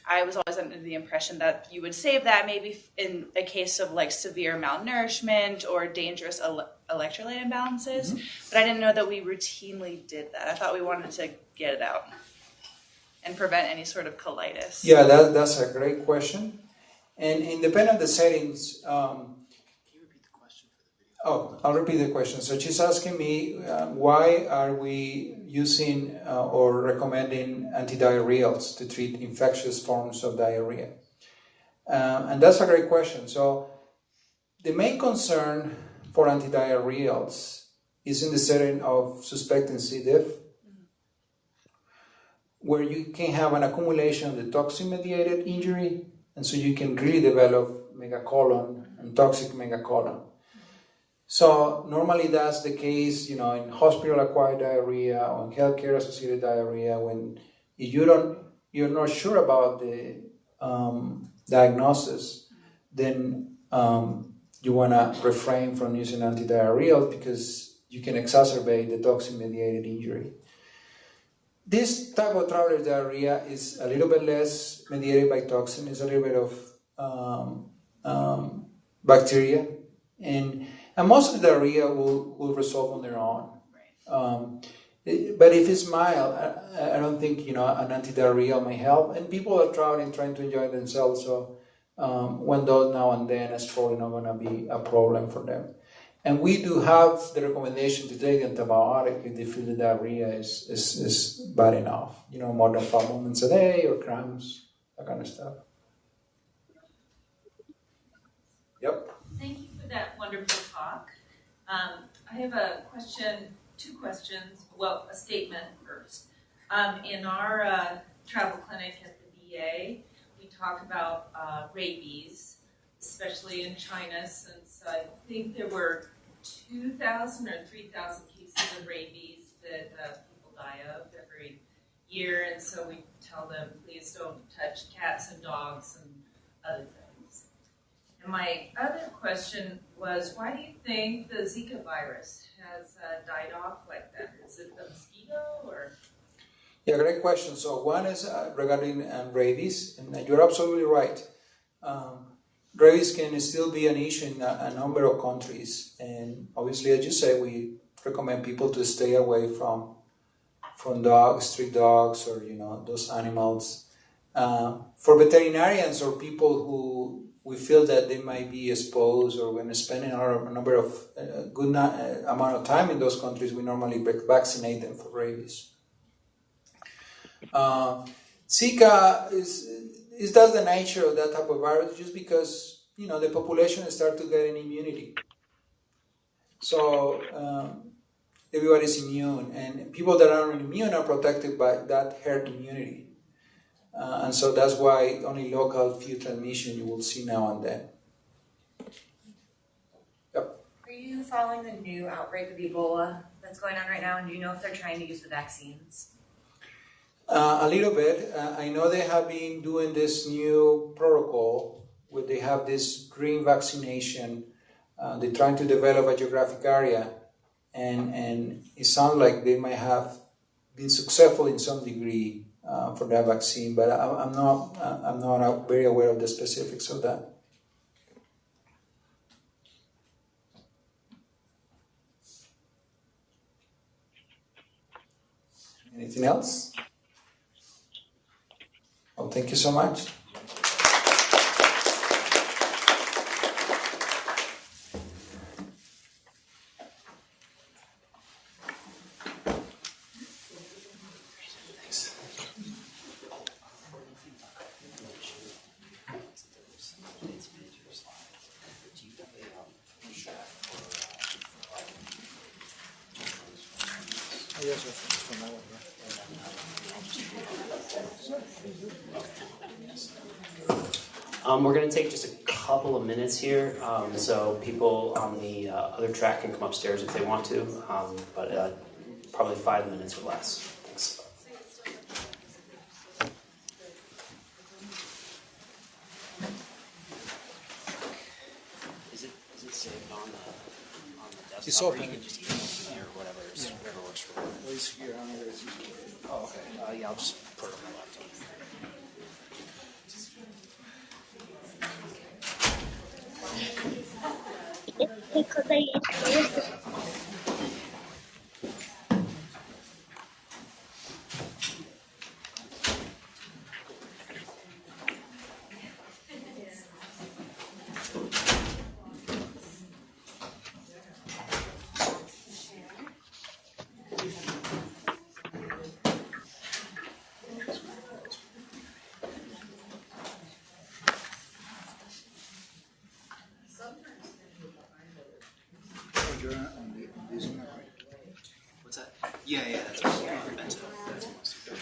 I was always under the impression that you would save that maybe in a case of like severe malnourishment or dangerous electrolyte imbalances, but I didn't know that we routinely did that. I thought we wanted to get it out and prevent any sort of colitis. Yeah, that's a great question. And independent of the settings, I'll repeat the question. So she's asking me, why are we using or recommending antidiarrheals to treat infectious forms of diarrhea? And that's a great question. So the main concern for antidiarrheals is in the setting of suspecting C. diff, where you can have an accumulation of the toxin-mediated injury, and so you can really develop megacolon and toxic megacolon. So normally that's the case, in hospital-acquired diarrhea or in healthcare-associated diarrhea, when you're not sure about the diagnosis, then you want to refrain from using antidiarrheal because you can exacerbate the toxin-mediated injury. This type of traveler diarrhea is a little bit less mediated by toxin. It's a little bit of bacteria, and most of the diarrhea will resolve on their own. But if it's mild, I don't think an antidiarrheal may help. And people are traveling, trying to enjoy themselves, so one dose now and then is probably not going to be a problem for them. And we do have the recommendation to take antibiotic if they feel the diarrhea is bad enough. More than 5 moments a day or cramps, that kind of stuff. Yep. Thank you for that wonderful talk. I have a question, 2 questions. Well, a statement first. In our travel clinic at the VA, we talk about rabies, especially in China, since I think there were 2,000 or 3,000 cases of rabies that people die of every year, and so we tell them, please don't touch cats and dogs and other things. And my other question was, why do you think the Zika virus has died off like that? Is it the mosquito or? Yeah, great question. So one is regarding rabies, and you're absolutely right. Rabies can still be an issue in a number of countries, and obviously, as you say, we recommend people to stay away from dogs, street dogs, or those animals. For veterinarians or people who we feel that they might be exposed or when spending a number of good amount of time in those countries, we normally vaccinate them for rabies. Zika is that's the nature of that type of virus, just because the population start to get an immunity. So everybody's immune, and people that aren't immune are protected by that herd immunity. And so that's why only local few transmission you will see now and then. Yep. Are you following the new outbreak of Ebola that's going on right now, and do you know if they're trying to use the vaccines? A little bit. I know they have been doing this new protocol where they have this green vaccination. They're trying to develop a geographic area, and it sounds like they might have been successful in some degree for that vaccine, but I'm not very aware of the specifics of that. Anything else? Well, thank you so much. We're going to take just a couple of minutes here, so people on the other track can come upstairs if they want to, but probably 5 minutes or less. Thanks. Is it saved on the desktop? It's open. Or you can just email me or whatever works for you. Well, it's here. I don't know where it's here. Oh, okay. Yeah, I'll just put it on my laptop. Because I Oh, you're on this one, right? What's that? Yeah, that's what I meant to. That's what I was doing.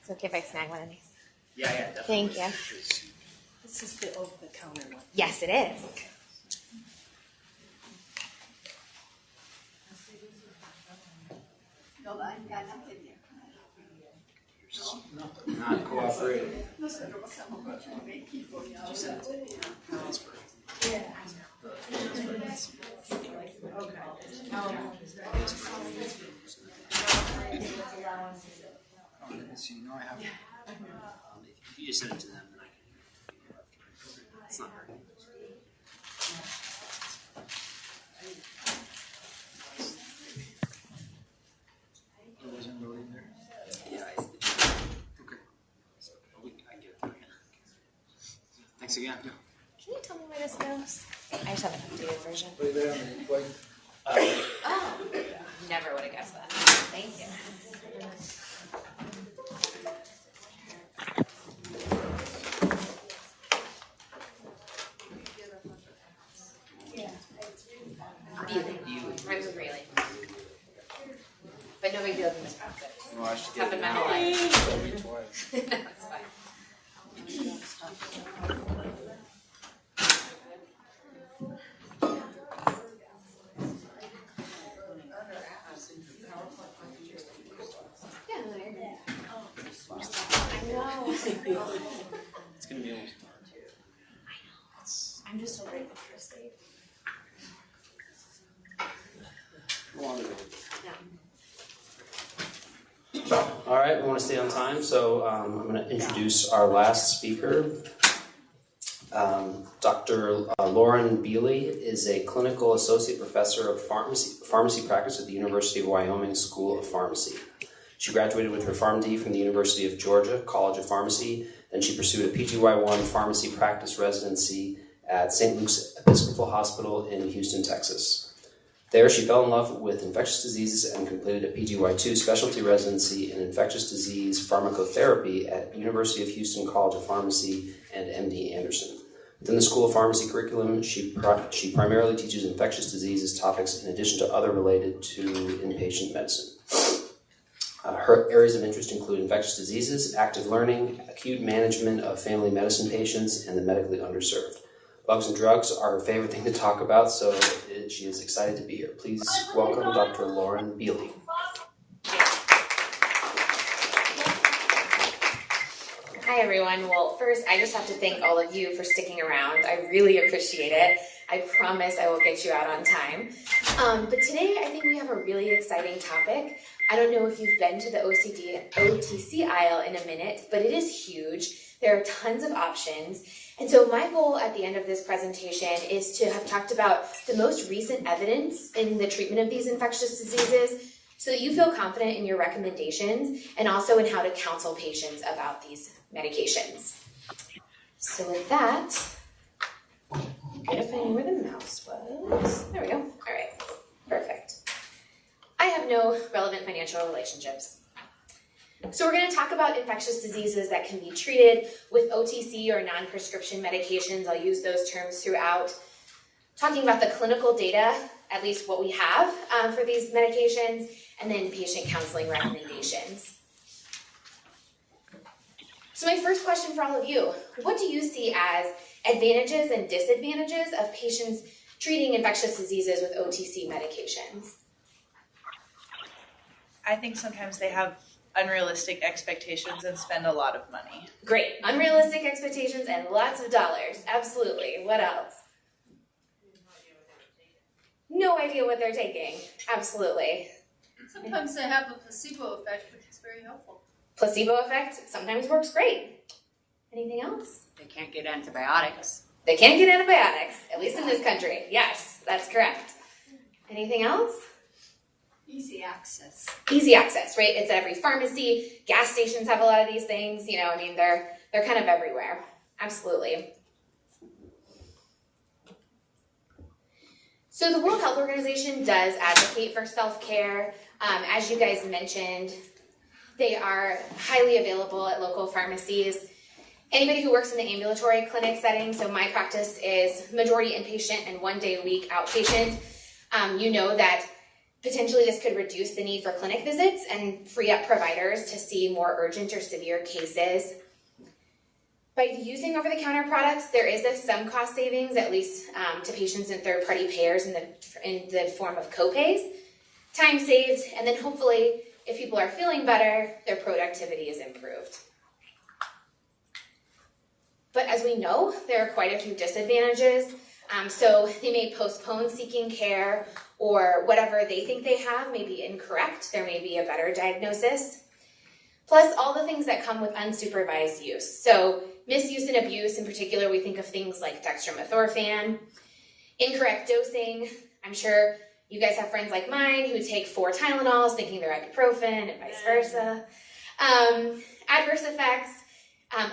It's okay if I snag one of these. Yeah, definitely. Thank you. This is the over-the-counter one. Yes, it is. Not cooperating. Oh, let me see. No, I haven't. If you just send it to them, then I can. It's not hurting. It wasn't loading there. Yeah, Okay. I can get it. Thanks again. Can you tell me where this goes? I just have an updated version. Right there on the white. Oh, never would have guessed that. Thank you. Rhymes with really. But no big deal if you mispronounce it. Well, I should It's get happened it my now. whole life. Told me twice. No, it's fine. Yeah, no, you're good. I know. It's going to be almost dark. I'm just so grateful for a state. All right, we want to stay on time, so I'm going to introduce our last speaker. Dr. Lauren Bealey is a clinical associate professor of pharmacy practice at the University of Wyoming School of Pharmacy. She graduated with her PharmD from the University of Georgia College of Pharmacy. Then she pursued a PGY1 pharmacy practice residency at St. Luke's Episcopal Hospital in Houston, Texas. There, she fell in love with infectious diseases and completed a PGY2 specialty residency in infectious disease pharmacotherapy at University of Houston College of Pharmacy and MD Anderson. Within the School of Pharmacy curriculum, she primarily teaches infectious diseases topics in addition to other related to inpatient medicine. Her areas of interest include infectious diseases, active learning, acute management of family medicine patients, and the medically underserved. Bugs and drugs are her favorite thing to talk about, so she is excited to be here. Please welcome Dr. Lauren Bealey. Hi, everyone. Well, first, I just have to thank all of you for sticking around. I really appreciate it. I promise I will get you out on time. But today I think we have a really exciting topic. I don't know if you've been to the OTC aisle in a minute, but it is huge. There are tons of options. And so my goal at the end of this presentation is to have talked about the most recent evidence in the treatment of these infectious diseases so that you feel confident in your recommendations and also in how to counsel patients about these medications. So with that, I'm going to find where the mouse was. There we go. All right. Perfect. I have no relevant financial relationships. So we're going to talk about infectious diseases that can be treated with OTC or non-prescription medications. I'll use those terms throughout. Talking about the clinical data, at least what we have for these medications, and then patient counseling recommendations. So my first question for all of you, what do you see as advantages and disadvantages of patients treating infectious diseases with OTC medications? I think sometimes they have unrealistic expectations and spend a lot of money. Great. Unrealistic expectations and lots of dollars. Absolutely. What else? No idea what they're taking. Absolutely. Sometimes they have a placebo effect, which is very helpful. Placebo effect sometimes works great. Anything else? They can't get antibiotics. They can't get antibiotics, at least in this country. Yes, that's correct. Anything else? Easy access. Easy access, right? It's at every pharmacy. Gas stations have a lot of these things. You know, I mean, they're kind of everywhere. Absolutely. So the World Health Organization does advocate for self-care. As you guys mentioned, they are highly available at local pharmacies. Anybody who works in the ambulatory clinic setting, so my practice is majority inpatient and 1 day a week outpatient, you know that potentially this could reduce the need for clinic visits and free up providers to see more urgent or severe cases. By using over-the-counter products, there is some cost savings, at least to patients and third-party payers in the form of copays. Time saved, and then hopefully, if people are feeling better, their productivity is improved. But as we know, there are quite a few disadvantages. So they may postpone seeking care, or whatever they think they have may be incorrect. There may be a better diagnosis. Plus all the things that come with unsupervised use. So misuse and abuse, in particular, we think of things like dextromethorphan, incorrect dosing. I'm sure you guys have friends like mine who take 4 Tylenols thinking they're ibuprofen and vice versa. Adverse effects.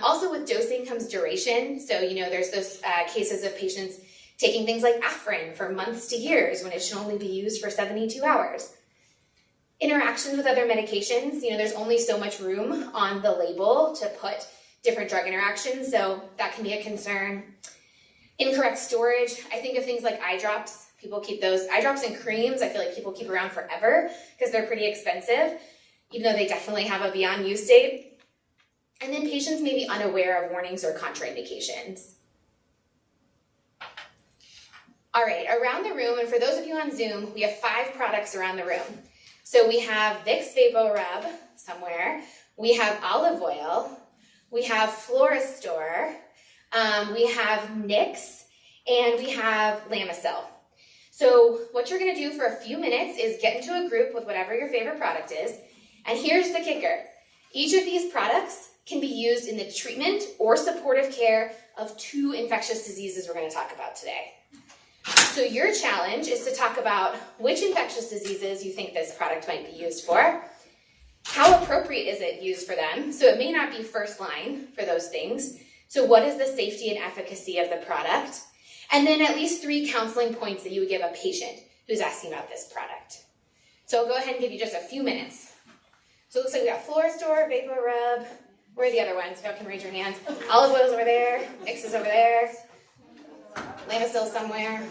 Also with dosing comes duration. So, you know, there's those cases of patients taking things like Afrin for months to years when it should only be used for 72 hours. Interactions with other medications, you know, there's only so much room on the label to put different drug interactions, so that can be a concern. Incorrect storage, I think of things like eye drops. People keep those, eye drops and creams, I feel like people keep around forever because they're pretty expensive, even though they definitely have a beyond use date. And then patients may be unaware of warnings or contraindications. All right, around the room, and for those of you on Zoom, we have 5 products around the room. So we have Vicks VapoRub somewhere, we have olive oil, we have Florastor, we have Nix, and we have Lamisil. So what you're gonna do for a few minutes is get into a group with whatever your favorite product is, and here's the kicker. Each of these products can be used in the treatment or supportive care of 2 infectious diseases we're gonna talk about today. So your challenge is to talk about which infectious diseases you think this product might be used for, how appropriate is it used for them, so it may not be first line for those things, so what is the safety and efficacy of the product, and then at least 3 counseling points that you would give a patient who's asking about this product. So I'll go ahead and give you just a few minutes. So it looks like we got Florastor, VapoRub, where are the other ones? If y'all can raise your hands. Olive oil's over there, Nix is over there, Lamisil somewhere.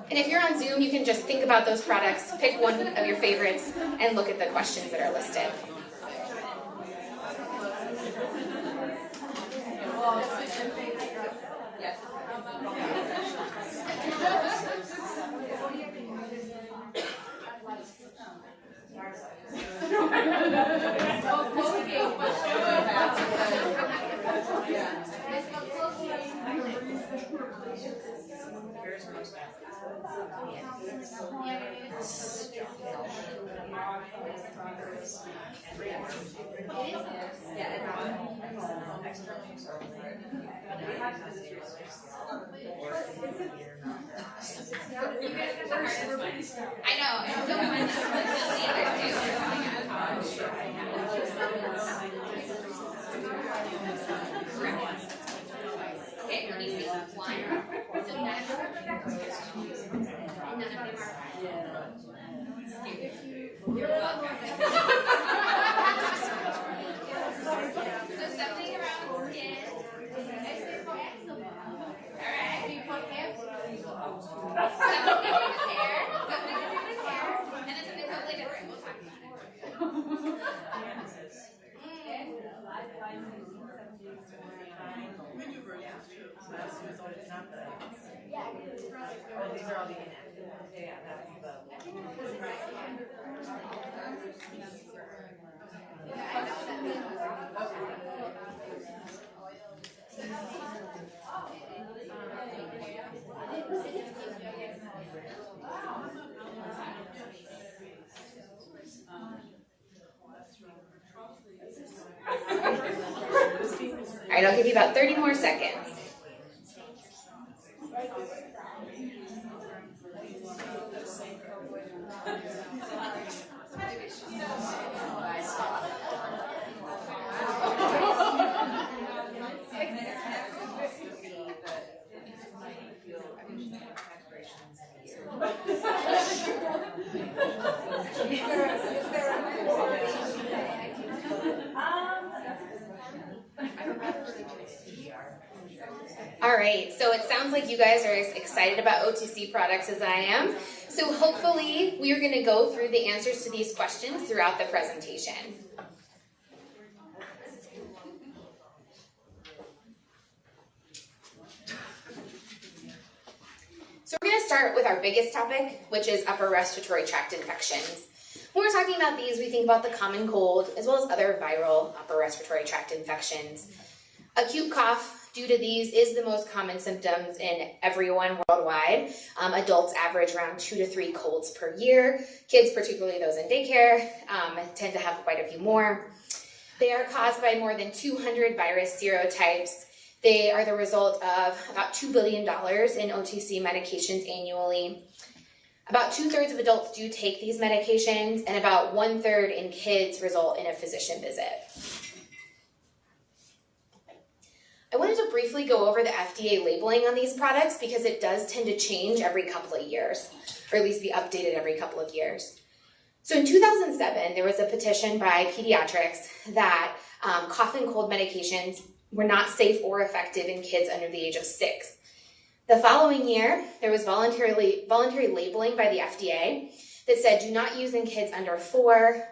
And if you're on Zoom, you can just think about those products, pick one of your favorites, and look at the questions that are listed. I know, it's so fun. Okay, let me see. One. So none of them are and none of them are You're welcome. So something around skin. Alright. Something to do with hair. Something to do with hair. And then something totally different. We'll talk about it. These are all the inactive. Yeah, that's All right, I'll give you about 30 more seconds. All right, so it sounds like you guys are as excited about OTC products as I am. So hopefully we are going to go through the answers to these questions throughout the presentation. So we're going to start with our biggest topic, which is upper respiratory tract infections. When we're talking about these, we think about the common cold, as well as other viral upper respiratory tract infections. Acute cough, due to these, is the most common symptoms in everyone worldwide. Adults average around 2 to 3 colds per year. Kids, particularly those in daycare, tend to have quite a few more. They are caused by more than 200 virus serotypes. They are the result of about $2 billion in OTC medications annually. About 2/3 of adults do take these medications, and about 1/3 in kids result in a physician visit. I wanted to briefly go over the FDA labeling on these products because it does tend to change every couple of years, or at least be updated every couple of years. So in 2007, there was a petition by pediatrics that cough and cold medications were not safe or effective in kids under the age of 6. The following year, there was voluntary labeling by the FDA that said do not use in kids under 4.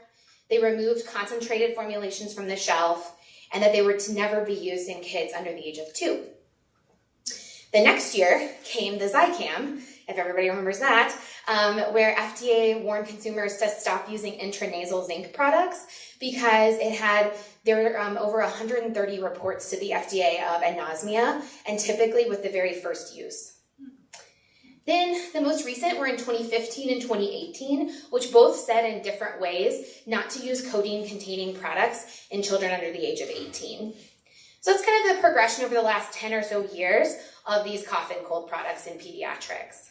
They removed concentrated formulations from the shelf, and that they were to never be used in kids under the age of 2. The next year came the Zicam, if everybody remembers that, where FDA warned consumers to stop using intranasal zinc products because there were over 130 reports to the FDA of anosmia, and typically with the very first use. Then the most recent were in 2015 and 2018, which both said in different ways not to use codeine-containing products in children under the age of 18. So that's kind of the progression over the last 10 or so years of these cough and cold products in pediatrics.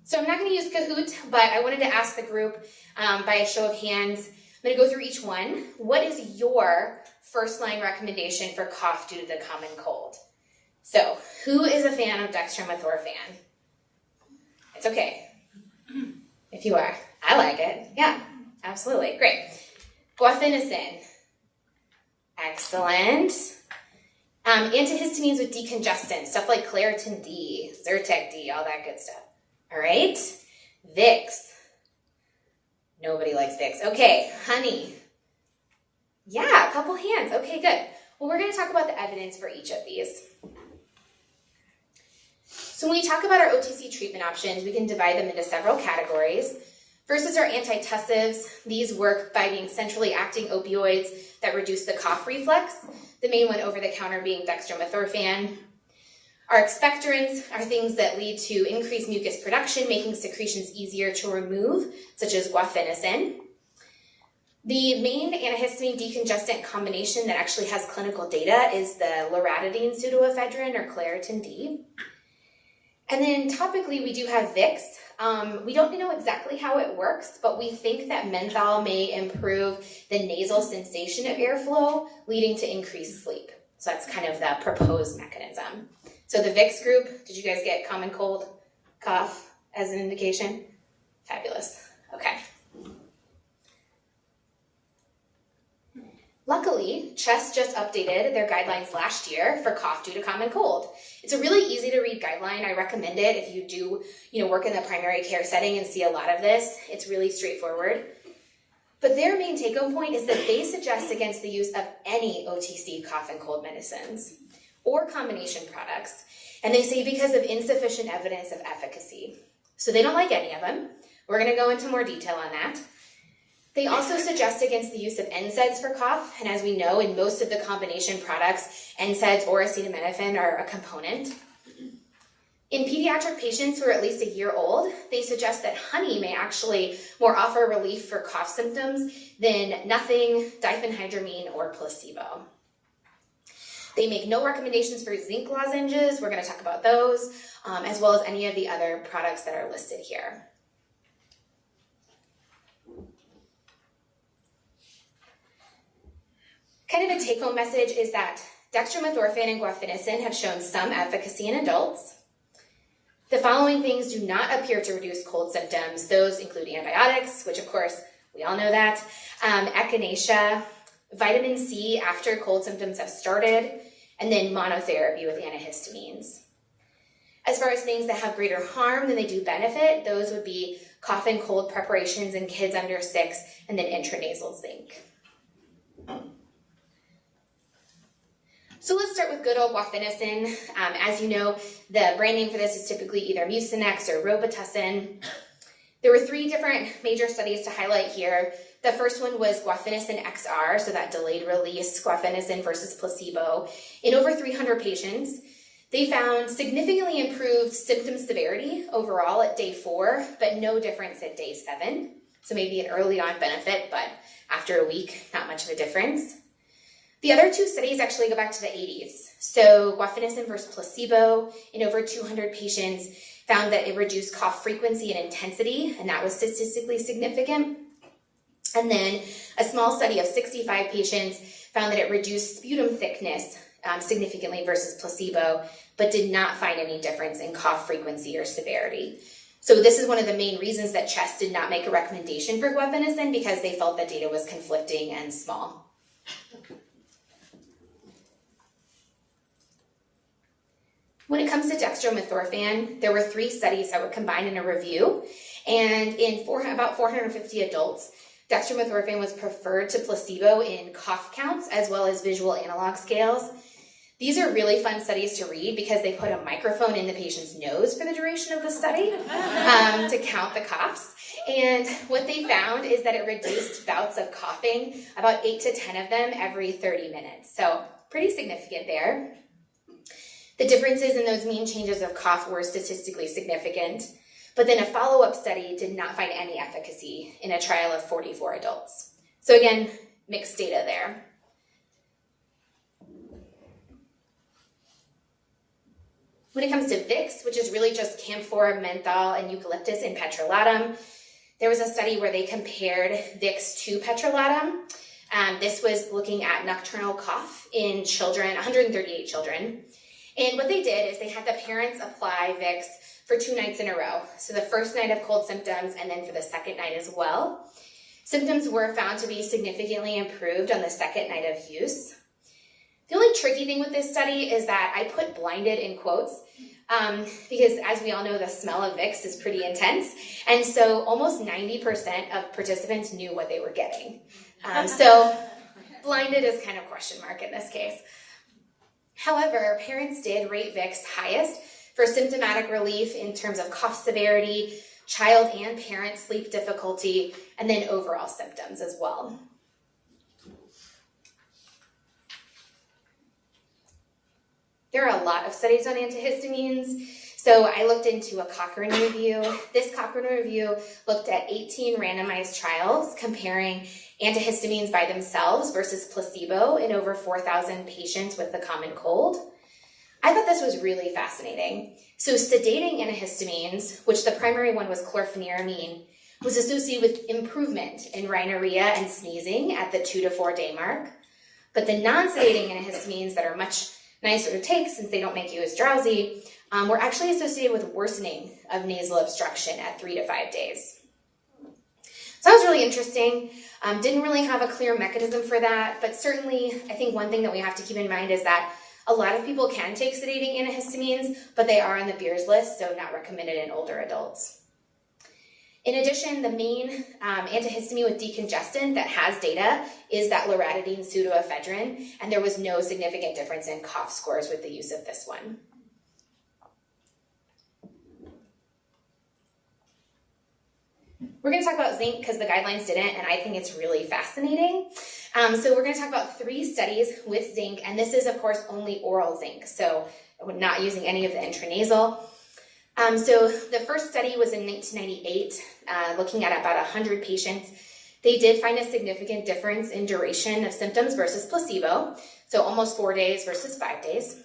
So I'm not going to use Kahoot, but I wanted to ask the group by a show of hands. I'm going to go through each one. What is your first-line recommendation for cough due to the common cold? So, who is a fan of dextromethorphan? It's okay. If you are. I like it. Yeah, absolutely. Great. Guaifenesin. Excellent. Antihistamines with decongestants, stuff like Claritin D, Zyrtec D, all that good stuff. All right. Vicks. Nobody likes Vicks. Okay, honey. Yeah, a couple hands. Okay, good. Well, we're going to talk about the evidence for each of these. So when we talk about our OTC treatment options, we can divide them into several categories. Versus our antitussives, these work by being centrally acting opioids that reduce the cough reflex, the main one over the counter being dextromethorphan. Our expectorants are things that lead to increased mucus production, making secretions easier to remove, such as guaifenesin. The main antihistamine decongestant combination that actually has clinical data is the loratadine pseudoephedrine or Claritin D. And then topically, we do have Vicks. We don't know exactly how it works, but we think that menthol may improve the nasal sensation of airflow, leading to increased sleep. So that's kind of the proposed mechanism. So the Vicks group, did you guys get common cold, cough as an indication? Fabulous. Okay. Luckily, CHEST just updated their guidelines last year for cough due to common cold. It's a really easy to read guideline. I recommend it if you do, work in the primary care setting and see a lot of this. It's really straightforward. But their main take-home point is that they suggest against the use of any OTC cough and cold medicines or combination products. And they say because of insufficient evidence of efficacy. So they don't like any of them. We're going to go into more detail on that. They also suggest against the use of NSAIDs for cough, and as we know, in most of the combination products, NSAIDs or acetaminophen are a component. In pediatric patients who are at least a year old, they suggest that honey may actually more offer relief for cough symptoms than nothing, diphenhydramine, or placebo. They make no recommendations for zinc lozenges. We're going to talk about those, as well as any of the other products that are listed here. Kind of a take-home message is that dextromethorphan and guaifenesin have shown some efficacy in adults. The following things do not appear to reduce cold symptoms. Those include antibiotics, which of course we all know that, echinacea, vitamin C after cold symptoms have started, and then monotherapy with antihistamines. As far as things that have greater harm than they do benefit, those would be cough and cold preparations in kids under 6, and then intranasal zinc. So let's start with good old guaifenesin. As you know, the brand name for this is typically either Mucinex or Robitussin. There were 3 different major studies to highlight here. The first one was guaifenesin XR, so that delayed release guaifenesin versus placebo. In over 300 patients, they found significantly improved symptom severity overall at day 4, but no difference at day 7. So maybe an early on benefit, but after a week, not much of a difference. The other 2 studies actually go back to the 80s. So guaifenesin versus placebo in over 200 patients found that it reduced cough frequency and intensity, and that was statistically significant. And then a small study of 65 patients found that it reduced sputum thickness significantly versus placebo, but did not find any difference in cough frequency or severity. So this is one of the main reasons that CHEST did not make a recommendation for guaifenesin, because they felt the data was conflicting and small. When it comes to dextromethorphan, there were 3 studies that were combined in a review, and in about 450 adults, dextromethorphan was preferred to placebo in cough counts as well as visual analog scales. These are really fun studies to read because they put a microphone in the patient's nose for the duration of the study to count the coughs. And what they found is that it reduced bouts of coughing, about 8 to 10 of them every 30 minutes. So pretty significant there. The differences in those mean changes of cough were statistically significant, but then a follow-up study did not find any efficacy in a trial of 44 adults. So again, mixed data there. When it comes to Vicks, which is really just camphor, menthol, and eucalyptus in petrolatum, there was a study where they compared Vicks to petrolatum. This was looking at nocturnal cough in children, 138 children. And what they did is they had the parents apply Vicks for 2 nights in a row. So the first night of cold symptoms and then for the second night as well. Symptoms were found to be significantly improved on the second night of use. The only tricky thing with this study is that I put blinded in quotes because as we all know, the smell of Vicks is pretty intense. And so almost 90% of participants knew what they were getting. So blinded is kind of question mark in this case. However, parents did rate Vicks highest for symptomatic relief in terms of cough severity, child and parent sleep difficulty, and then overall symptoms as well. There are a lot of studies on antihistamines. So I looked into a Cochrane review. This Cochrane review looked at 18 randomized trials comparing antihistamines by themselves versus placebo in over 4,000 patients with the common cold. I thought this was really fascinating. So sedating antihistamines, which the primary one was chlorpheniramine, was associated with improvement in rhinorrhea and sneezing at the 2 to 4 day mark. But the non-sedating antihistamines that are much nicer to take since they don't make you as drowsy were actually associated with worsening of nasal obstruction at 3 to 5 days. So that was really interesting. Didn't really have a clear mechanism for that, but certainly I think one thing that we have to keep in mind is that a lot of people can take sedating antihistamines, but they are on the Beers list, so not recommended in older adults. In addition, the main antihistamine with decongestant that has data is that loratadine pseudoephedrine, and there was no significant difference in cough scores with the use of this one. We're going to talk about zinc because the guidelines didn't, and I think it's really fascinating. So we're going to talk about 3 studies with zinc, and this is, of course, only oral zinc, so we're not using any of the intranasal. So the first study was in 1998, looking at about 100 patients. They did find a significant difference in duration of symptoms versus placebo, so almost 4 days versus 5 days.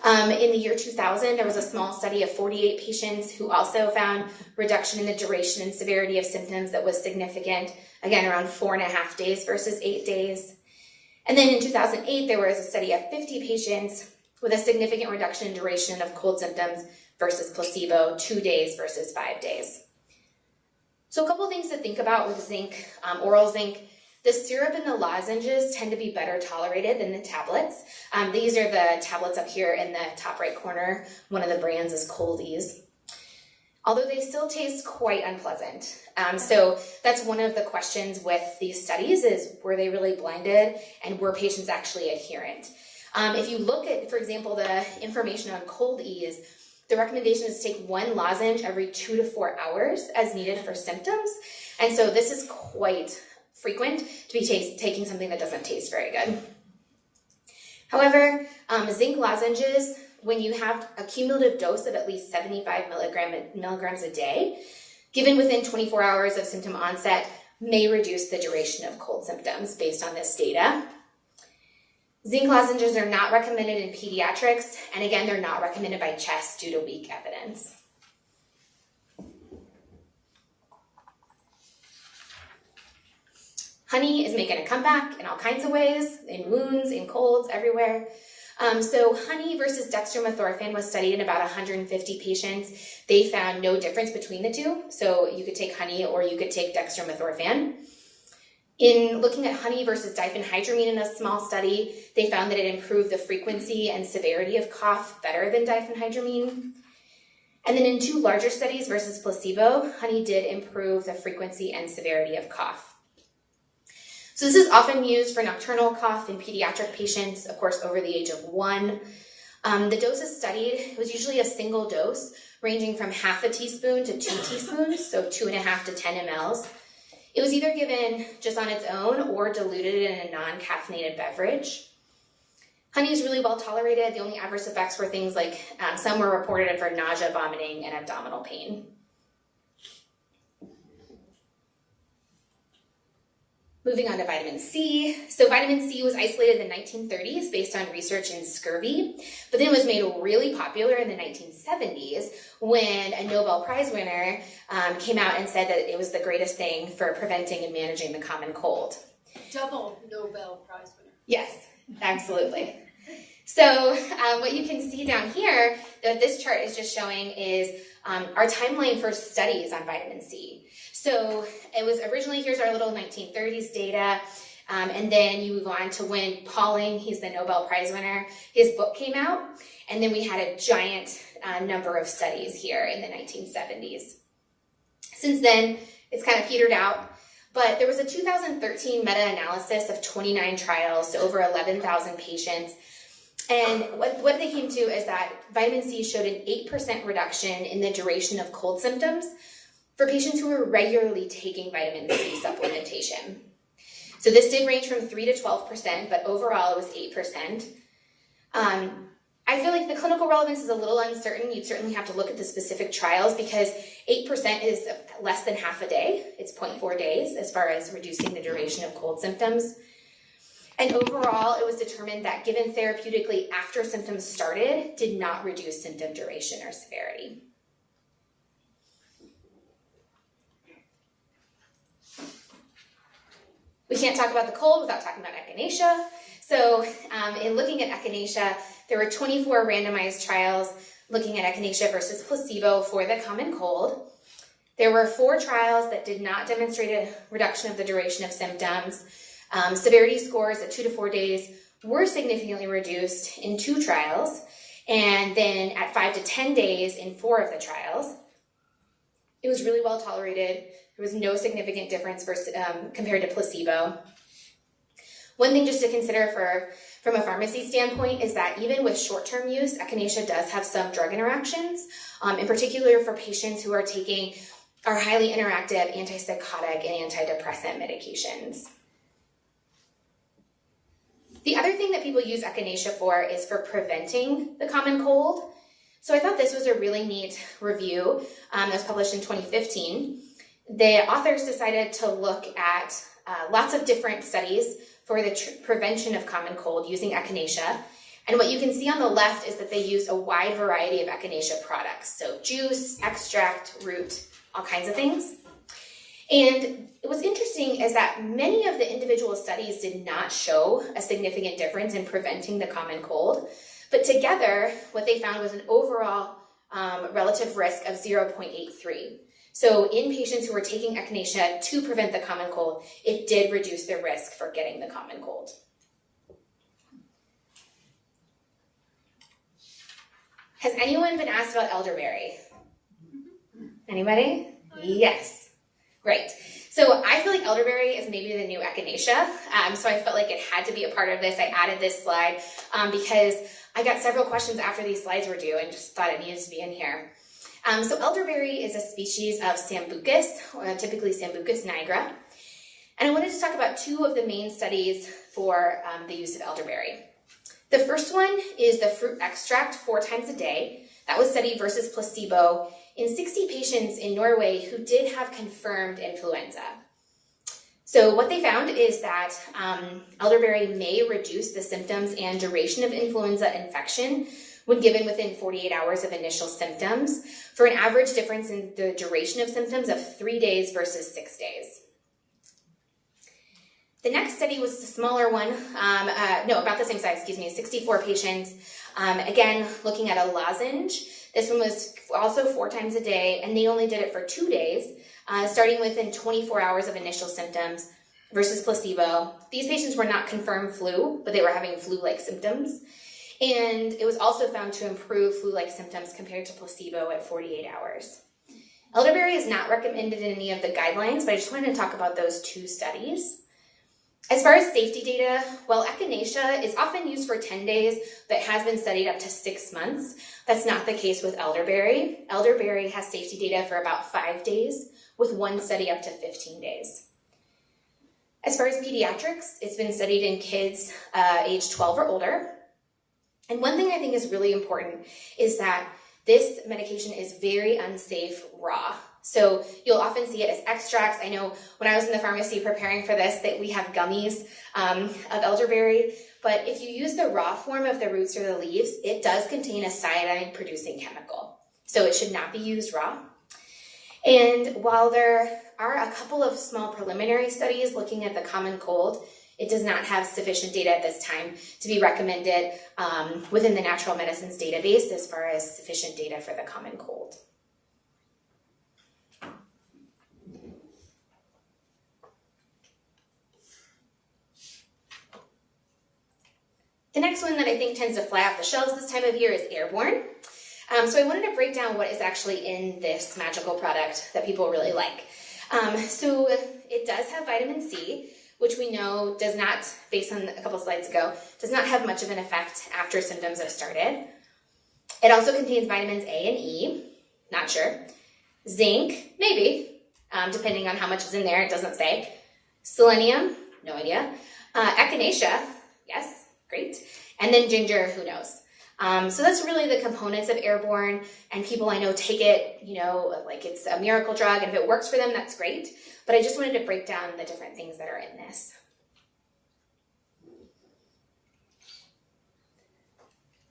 In the year 2000, there was a small study of 48 patients who also found reduction in the duration and severity of symptoms that was significant, again, around 4.5 days versus 8 days. And then in 2008, there was a study of 50 patients with a significant reduction in duration of cold symptoms versus placebo, 2 days versus 5 days. So a couple things to think about with zinc, oral zinc. The syrup and the lozenges tend to be better tolerated than the tablets. These are the tablets up here in the top right corner. One of the brands is Cold-Ease. Although they still taste quite unpleasant. So that's one of the questions with these studies is, were they really blinded and were patients actually adherent? If you look at, for example, the information on Cold-Ease, the recommendation is to take 1 lozenge every 2 to 4 hours as needed for symptoms. And so this is quite frequent to be taking something that doesn't taste very good. However, zinc lozenges, when you have a cumulative dose of at least 75 milligrams a day, given within 24 hours of symptom onset, may reduce the duration of cold symptoms based on this data. Zinc lozenges are not recommended in pediatrics, and again, they're not recommended by CHEST due to weak evidence. Honey is making a comeback in all kinds of ways, in wounds, in colds, everywhere. So honey versus dextromethorphan was studied in about 150 patients. They found no difference between the two. So you could take honey or you could take dextromethorphan. In looking at honey versus diphenhydramine in a small study, they found that it improved the frequency and severity of cough better than diphenhydramine. And then in 2 larger studies versus placebo, honey did improve the frequency and severity of cough. So this is often used for nocturnal cough in pediatric patients, of course, over the age of 1. The doses studied was usually a single dose, ranging from half a teaspoon to 2 teaspoons, so 2.5 to 10 mLs. It was either given just on its own or diluted in a non-caffeinated beverage. Honey is really well tolerated. The only adverse effects were things like some were reported for nausea, vomiting, and abdominal pain. Moving on to vitamin C. So vitamin C was isolated in the 1930s based on research in scurvy, but then it was made really popular in the 1970s when a Nobel Prize winner came out and said that it was the greatest thing for preventing and managing the common cold. Double Nobel Prize winner. Yes, absolutely. So what you can see down here, that this chart is just showing is our timeline for studies on vitamin C. So it was originally, here's our little 1930s data, and then you move on to when Pauling, he's the Nobel Prize winner, his book came out, and then we had a giant number of studies here in the 1970s. Since then, it's kind of petered out, but there was a 2013 meta-analysis of 29 trials, so over 11,000 patients, And what they came to is that vitamin C showed an 8% reduction in the duration of cold symptoms for patients who were regularly taking vitamin C supplementation. So this did range from 3 to 12%, but overall it was 8%. I feel like the clinical relevance is a little uncertain. You'd certainly have to look at the specific trials because 8% is less than half a day. It's 0.4 days as far as reducing the duration of cold symptoms. And overall, it was determined that given therapeutically after symptoms started, did not reduce symptom duration or severity. We can't talk about the cold without talking about echinacea. So in looking at echinacea, there were 24 randomized trials looking at echinacea versus placebo for the common cold. There were 4 trials that did not demonstrate a reduction of the duration of symptoms. Severity scores at 2 to 4 days were significantly reduced in 2 trials, and then at 5 to 10 days in 4 of the trials. It was really well tolerated. There was no significant difference compared to placebo. One thing just to consider from a pharmacy standpoint is that even with short-term use, echinacea does have some drug interactions, in particular for patients who are taking our highly interactive antipsychotic and antidepressant medications. The other thing that people use echinacea for is for preventing the common cold. So I thought this was a really neat review that was published in 2015. The authors decided to look at lots of different studies for the prevention of common cold using echinacea. And what you can see on the left is that they used a wide variety of echinacea products. So juice, extract, root, all kinds of things. And what's interesting is that many of the individual studies did not show a significant difference in preventing the common cold. But together, what they found was an overall relative risk of 0.83. So in patients who were taking echinacea to prevent the common cold, it did reduce the risk for getting the common cold. Has anyone been asked about elderberry? Anybody? Yes. Great. So I feel like elderberry is maybe the new echinacea. So I felt like it had to be a part of this. I added this slide because I got several questions after these slides were due and just thought it needed to be in here. So elderberry is a species of Sambucus, or typically Sambucus nigra. And I wanted to talk about 2 of the main studies for the use of elderberry. The first one is the fruit extract 4 times a day. That was studied versus placebo in 60 patients in Norway who did have confirmed influenza. So what they found is that elderberry may reduce the symptoms and duration of influenza infection when given within 48 hours of initial symptoms, for an average difference in the duration of symptoms of 3 days versus 6 days. The next study was a smaller one, about the same size, 64 patients. Again, looking at a lozenge. This one was also 4 times a day, and they only did it for 2 days, starting within 24 hours of initial symptoms versus placebo. These patients were not confirmed flu, but they were having flu-like symptoms. And it was also found to improve flu-like symptoms compared to placebo at 48 hours. Elderberry is not recommended in any of the guidelines, but I just wanted to talk about those 2 studies. As far as safety data, while echinacea is often used for 10 days, but has been studied up to 6 months, that's not the case with elderberry. Elderberry has safety data for about 5 days, with one study up to 15 days. As far as pediatrics, it's been studied in kids age 12 or older. And one thing I think is really important is that this medication is very unsafe raw. So you'll often see it as extracts. I know when I was in the pharmacy preparing for this that we have gummies of elderberry, but if you use the raw form of the roots or the leaves, it does contain a cyanide-producing chemical. So it should not be used raw. And while there are a couple of small preliminary studies looking at the common cold, it does not have sufficient data at this time to be recommended within the natural medicines database as far as sufficient data for the common cold. The next one that I think tends to fly off the shelves this time of year is airborne. So I wanted to break down what is actually in this magical product that people really like. So it does have vitamin C, which we know does not, based on a couple slides ago, does not have much of an effect after symptoms have started. It also contains vitamins A and E, not sure. Zinc, maybe, depending on how much is in there, it doesn't say. Selenium, no idea. Echinacea, yes, great. And then ginger, who knows. So that's really the components of airborne, and people I know take it, like it's a miracle drug, and if it works for them, that's great. But I just wanted to break down the different things that are in this.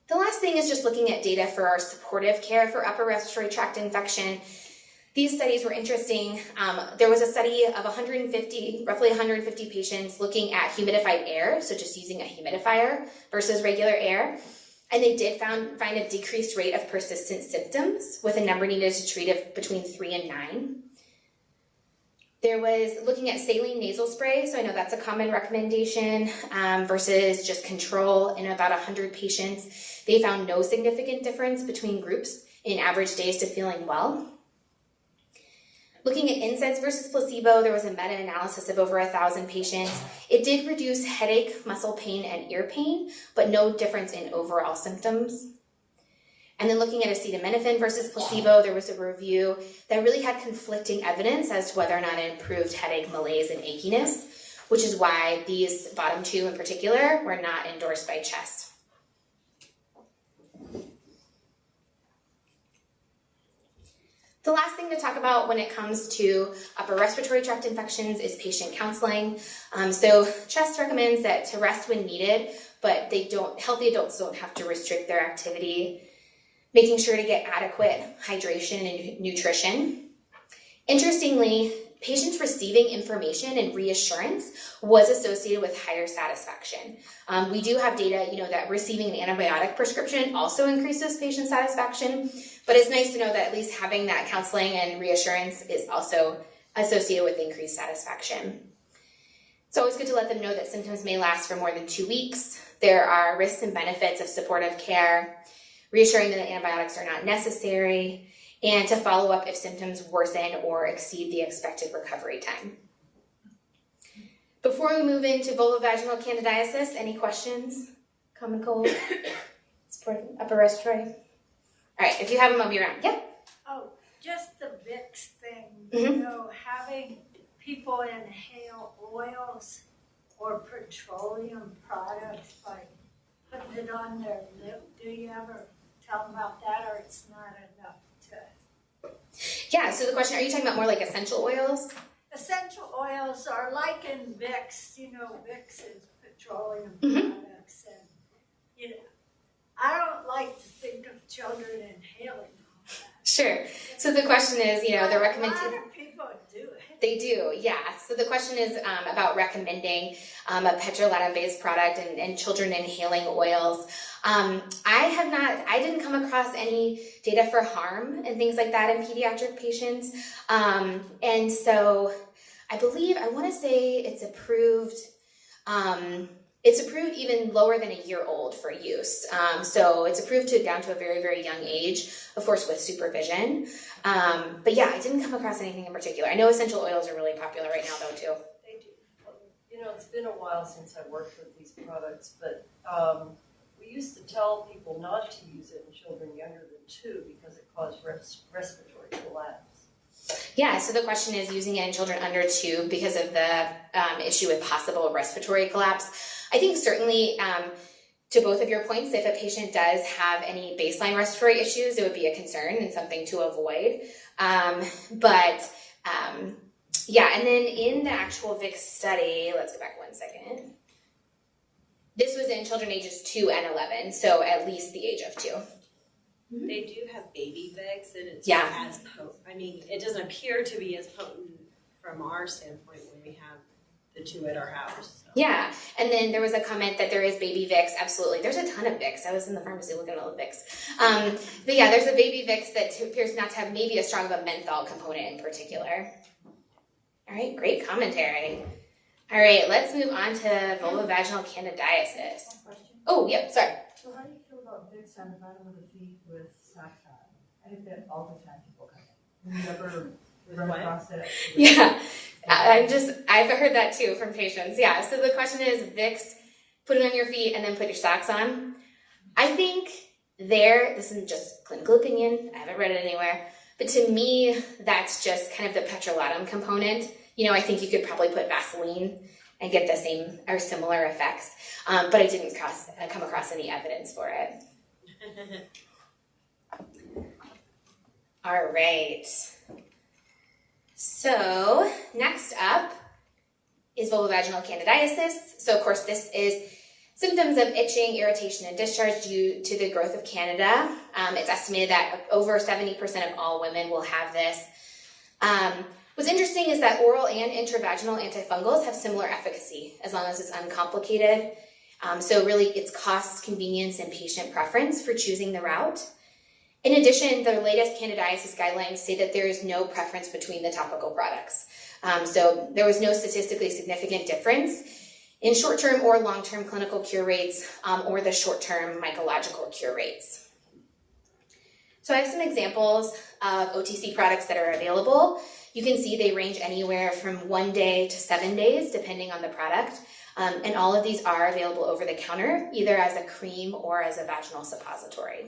The last thing is just looking at data for our supportive care for upper respiratory tract infection. These studies were interesting. There was a study of roughly 150 patients looking at humidified air, so just using a humidifier versus regular air. And they did find a decreased rate of persistent symptoms with a number needed to treat of between 3 and 9. There was looking at saline nasal spray, so I know that's a common recommendation, versus just control in about 100 patients. They found no significant difference between groups in average days to feeling well. Looking at NSAIDs versus placebo, there was a meta-analysis of over 1,000 patients. It did reduce headache, muscle pain, and ear pain, but no difference in overall symptoms. And then looking at acetaminophen versus placebo, there was a review that really had conflicting evidence as to whether or not it improved headache, malaise, and achiness, which is why these bottom two in particular were not endorsed by CHEST. The last thing to talk about when it comes to upper respiratory tract infections is patient counseling. So CHEST recommends that to rest when needed, but healthy adults don't have to restrict their activity. Making sure to get adequate hydration and nutrition. Interestingly, patients receiving information and reassurance was associated with higher satisfaction. We do have data, that receiving an antibiotic prescription also increases patient satisfaction, but it's nice to know that at least having that counseling and reassurance is also associated with increased satisfaction. It's always good to let them know that symptoms may last for more than 2 weeks. There are risks and benefits of supportive care, reassuring them that antibiotics are not necessary, and to follow up if symptoms worsen or exceed the expected recovery time. Before we move into vulvovaginal candidiasis, any questions? Common cold? Support upper respiratory? All right, if you have them, I'll be around. Yep. Oh, just the Vicks thing, Mm-hmm. Having people inhale oils or petroleum products by putting it on their lip. Do you ever tell them about that, or it's not enough to? Yeah, so the question, are you talking about more like essential oils? Essential oils are like in Vicks, Vicks is petroleum products, and, I don't like to think of children inhaling all that. Sure. So the question is, the recommendation. A lot of people do it. They do, yeah. So the question is about recommending a petrolatum-based product and children inhaling oils. I didn't come across any data for harm and things like that in pediatric patients. And so I want to say it's approved. It's approved even lower than a year old for use. So it's approved down to a very, very young age, of course, with supervision. But yeah, I didn't come across anything in particular. I know essential oils are really popular right now, though, too. They do. It's been a while since I worked with these products, but we used to tell people not to use it in children younger than 2 because it caused respiratory collapse. Yeah, so the question is using it in children under 2 because of the issue with possible respiratory collapse. I think certainly to both of your points, if a patient does have any baseline respiratory issues, it would be a concern and something to avoid. Yeah, and then in the actual Vicks study, let's go back 1 second. This was in children ages 2 and 11, so at least the age of 2. They do have baby Vicks, and it's Yeah. not as potent. I mean, it doesn't appear to be as potent from our standpoint when we have the 2 at our house. So. Yeah, and then there was a comment that there is baby Vicks. Absolutely, there's a ton of Vicks. I was in the pharmacy looking at all the Vicks. But yeah, there's a baby Vicks that appears not to have maybe as strong of a menthol component in particular. All right, great commentary. All right, let's move on to vulvovaginal candidiasis. Oh, yep, sorry. So how do you feel about Vicks on the bottom of the feet with socks on? I think that all the time people come in. You never run across it. Yeah. I've heard that too from patients. Yeah, so the question is Vicks, put it on your feet and then put your socks on. I think this is just clinical opinion, I haven't read it anywhere, but to me, that's just kind of the petrolatum component. I think you could probably put Vaseline and get the same or similar effects, but I didn't come across any evidence for it. All right. So next up is vulvovaginal candidiasis. So of course this is symptoms of itching, irritation, and discharge due to the growth of Candida. It's estimated that over 70% of all women will have this. What's interesting is that oral and intravaginal antifungals have similar efficacy as long as it's uncomplicated. So really it's cost, convenience, and patient preference for choosing the route. In addition, the latest candidiasis guidelines say that there is no preference between the topical products. So there was no statistically significant difference in short-term or long-term clinical cure rates or the short-term mycological cure rates. So I have some examples of OTC products that are available. You can see they range anywhere from 1 day to 7 days, depending on the product. And all of these are available over the counter, either as a cream or as a vaginal suppository.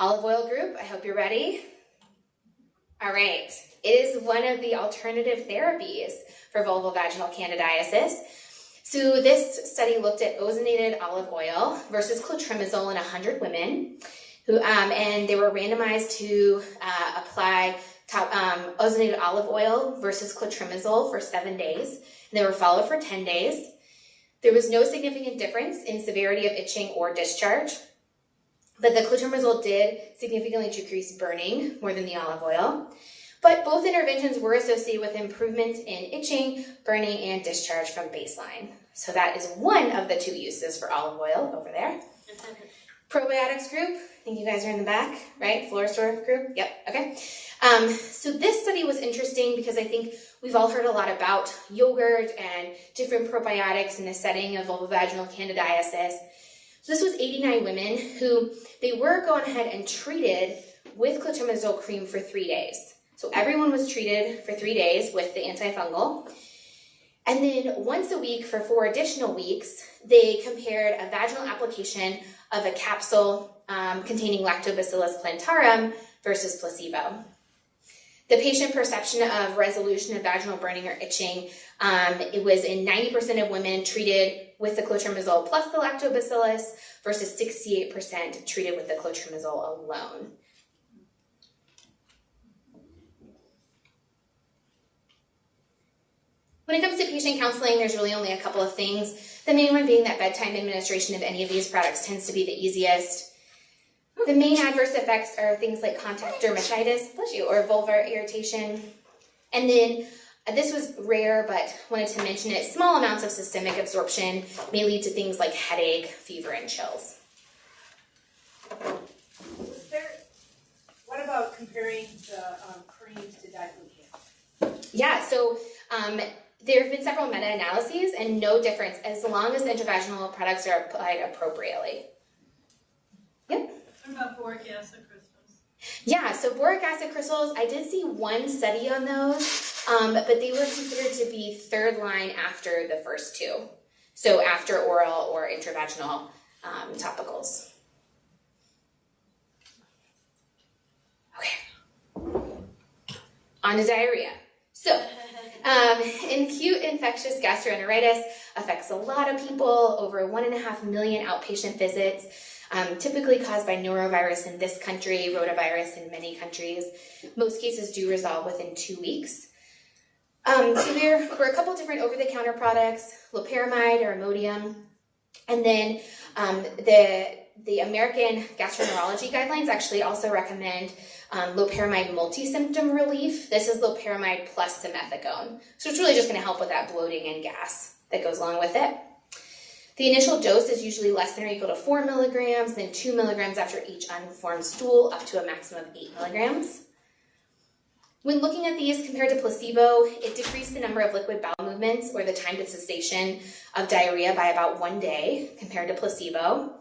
Olive oil group, I hope you're ready. All right, it is one of the alternative therapies for vulvovaginal candidiasis. So this study looked at ozonated olive oil versus clotrimazole in 100 women, and they were randomized to apply ozonated olive oil versus clotrimazole for 7 days. And they were followed for 10 days. There was no significant difference in severity of itching or discharge, but the clotrimazole did significantly decrease burning more than the olive oil. But both interventions were associated with improvement in itching, burning, and discharge from baseline. So that is one of the 2 uses for olive oil over there. Probiotics group, I think you guys are in the back, right? Fluorosor group, yep, okay. So this study was interesting because I think we've all heard a lot about yogurt and different probiotics in the setting of vulvovaginal candidiasis. So this was 89 women who they were going ahead and treated with clotrimazole cream for 3 days. So everyone was treated for 3 days with the antifungal. And then once a week for 4 additional weeks, they compared a vaginal application of a capsule containing Lactobacillus plantarum versus placebo. The patient perception of resolution of vaginal burning or itching, it was in 90% of women treated with the clotrimazole plus the lactobacillus versus 68% treated with the clotrimazole alone. When it comes to patient counseling, there's really only a couple of things. The main one being that bedtime administration of any of these products tends to be the easiest. The main adverse effects are things like contact dermatitis, or vulvar irritation. And then, this was rare, but wanted to mention it, small amounts of systemic absorption may lead to things like headache, fever, and chills. What about comparing the creams to diflucan? Yeah, so there have been several meta-analyses and no difference as long as the intravaginal products are applied appropriately. Yep. What about boric acid crystals? Yeah, so boric acid crystals, I did see one study on those, but they were considered to be third line after the first 2. So after oral or intravaginal topicals. Okay. On to diarrhea. So, acute infectious gastroenteritis affects a lot of people, over 1.5 million outpatient visits, typically caused by norovirus in this country, rotavirus in many countries. Most cases do resolve within 2 weeks. So there were a couple different over-the-counter products, loperamide or Imodium, and then the American Gastroenterology Guidelines actually also recommend loperamide multi-symptom relief. This is loperamide plus simethicone. So it's really just going to help with that bloating and gas that goes along with it. The initial dose is usually less than or equal to 4 milligrams, then 2 milligrams after each unformed stool, up to a maximum of 8 milligrams. When looking at these compared to placebo, it decreased the number of liquid bowel movements or the time to cessation of diarrhea by about 1 day compared to placebo.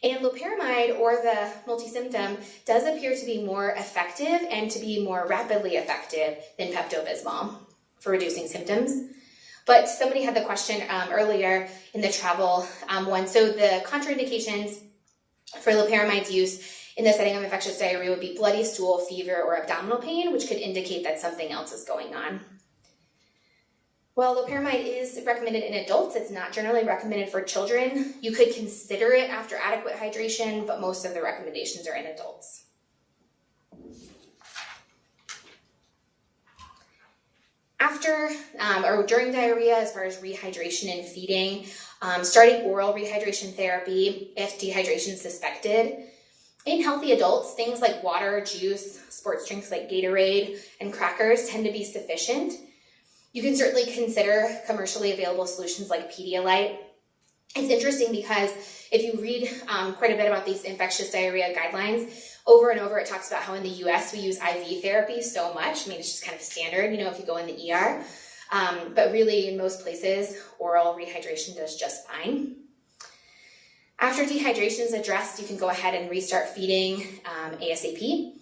And loperamide, or the multi-symptom, does appear to be more effective and to be more rapidly effective than Pepto-Bismol for reducing symptoms. But somebody had the question earlier in the travel one. So the contraindications for loperamide's use in the setting of infectious diarrhea would be bloody stool, fever, or abdominal pain, which could indicate that something else is going on. While loperamide is recommended in adults, it's not generally recommended for children. You could consider it after adequate hydration, but most of the recommendations are in adults. After or during diarrhea, as far as rehydration and feeding, starting oral rehydration therapy if dehydration is suspected. In healthy adults, things like water, juice, sports drinks like Gatorade, and crackers tend to be sufficient. You can certainly consider commercially available solutions like Pedialyte. It's interesting because if you read quite a bit about these infectious diarrhea guidelines, over and over it talks about how in the US we use IV therapy so much. I mean, it's just kind of standard, if you go in the ER. But really, in most places, oral rehydration does just fine. After dehydration is addressed, you can go ahead and restart feeding ASAP.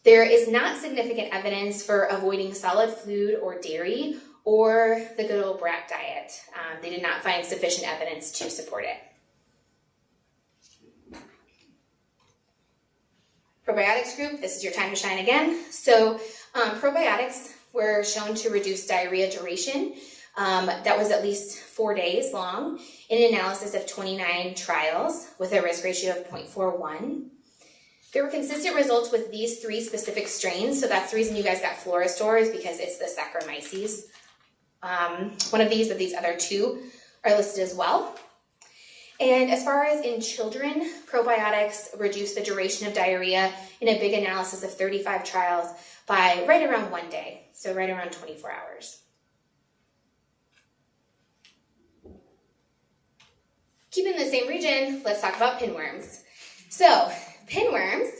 There is not significant evidence for avoiding solid food or dairy or the good old brat diet. They did not find sufficient evidence to support it. Probiotics group, this is your time to shine again. So probiotics were shown to reduce diarrhea duration. That was at least 4 days long in an analysis of 29 trials with a risk ratio of 0.41. There were consistent results with these 3 specific strains, so that's the reason you guys got Florastor, because it's the Saccharomyces. One of these, but these other 2 are listed as well. And as far as in children, probiotics reduce the duration of diarrhea in a big analysis of 35 trials by right around 1 day, so right around 24 hours. Keeping the same region, let's talk about pinworms. So, pinworms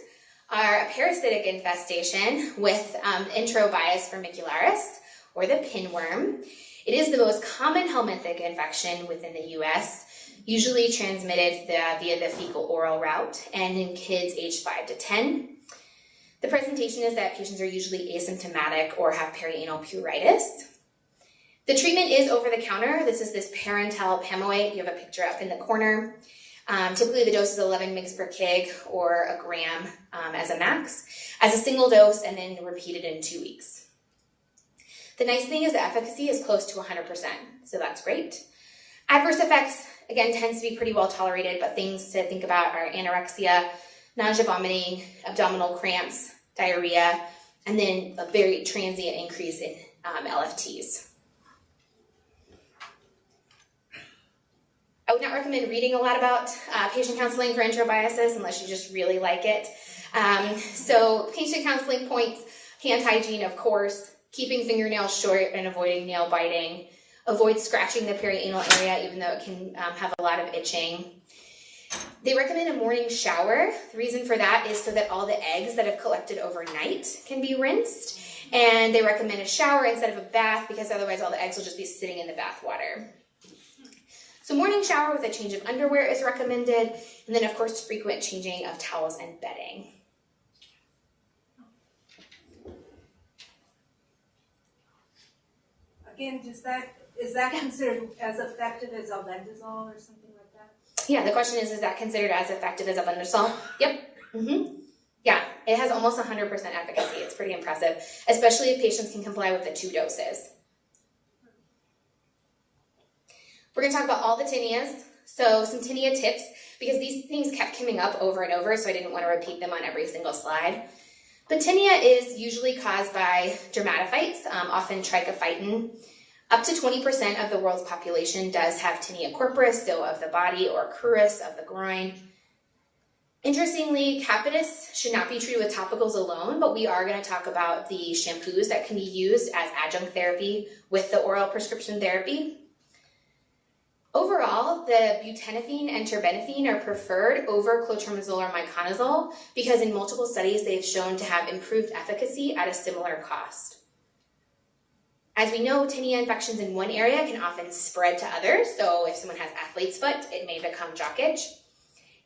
are a parasitic infestation with Enterobius formicularis, or the pinworm. It is the most common helminthic infection within the U.S., usually transmitted via the fecal-oral route, and in kids aged 5 to 10. The presentation is that patients are usually asymptomatic or have perianal pruritus. The treatment is over-the-counter. This is this Parentel Pamoate. You have a picture up in the corner. Typically, the dose is 11 mg per kg or a gram as a max, as a single dose, and then repeated in 2 weeks. The nice thing is the efficacy is close to 100%, so that's great. Adverse effects, again, tends to be pretty well tolerated, but things to think about are anorexia, nausea, vomiting, abdominal cramps, diarrhea, and then a very transient increase in LFTs. I would not recommend reading a lot about patient counseling for enterobiasis unless you just really like it. So patient counseling points, hand hygiene, of course, keeping fingernails short and avoiding nail biting, avoid scratching the perianal area even though it can have a lot of itching. They recommend a morning shower. The reason for that is so that all the eggs that have collected overnight can be rinsed. And they recommend a shower instead of a bath because otherwise all the eggs will just be sitting in the bath water. So morning shower with a change of underwear is recommended, and then of course frequent changing of towels and bedding. Again, is that considered as effective as albendazole or something like that? Yeah, the question is that considered as effective as albendazole? Yep. Yeah, it has almost 100% efficacy. It's pretty impressive, especially if patients can comply with the 2 doses. We're going to talk about all the tinnias. So some tinnia tips, because these things kept coming up over and over, so I didn't want to repeat them on every single slide. But tinnia is usually caused by dermatophytes, often trichophyton. Up to 20% of the world's population does have tinea corporis, so of the body, or crurus of the groin. Interestingly, capitis should not be treated with topicals alone, but we are going to talk about the shampoos that can be used as adjunct therapy with the oral prescription therapy. Overall, the butenafine and terbinafine are preferred over clotrimazole or miconazole because in multiple studies they've shown to have improved efficacy at a similar cost. As we know, tinea infections in one area can often spread to others, so if someone has athlete's foot, it may become jock itch.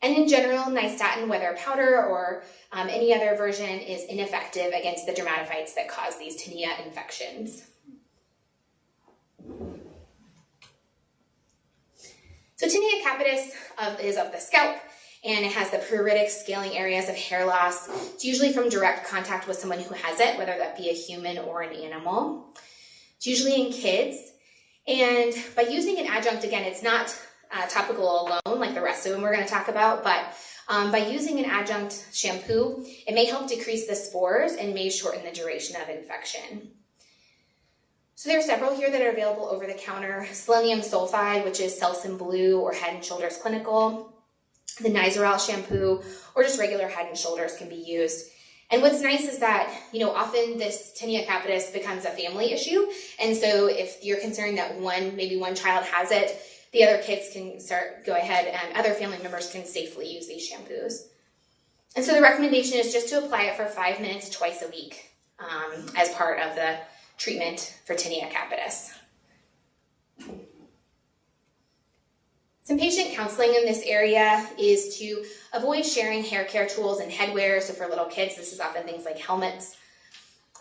And in general, nystatin, whether powder or any other version, is ineffective against the dermatophytes that cause these tinea infections. So tinea capitis is of the scalp, and it has the pruritic scaling areas of hair loss. It's usually from direct contact with someone who has it, whether that be a human or an animal. It's usually in kids, and by using an adjunct, again, it's not topical alone like the rest of them we're going to talk about, but by using an adjunct shampoo, it may help decrease the spores and may shorten the duration of infection. So there are several here that are available over the counter. Selenium sulfide, which is Selsun Blue or Head & Shoulders Clinical. The Nizoral shampoo or just regular Head & Shoulders can be used. And what's nice is that, often this tinea capitis becomes a family issue. And so if you're concerned that maybe one child has it, the other kids can go ahead and other family members can safely use these shampoos. And so the recommendation is just to apply it for 5 minutes twice a week as part of the treatment for tinea capitis. Some patient counseling in this area is to avoid sharing hair care tools and headwear. So for little kids, this is often things like helmets,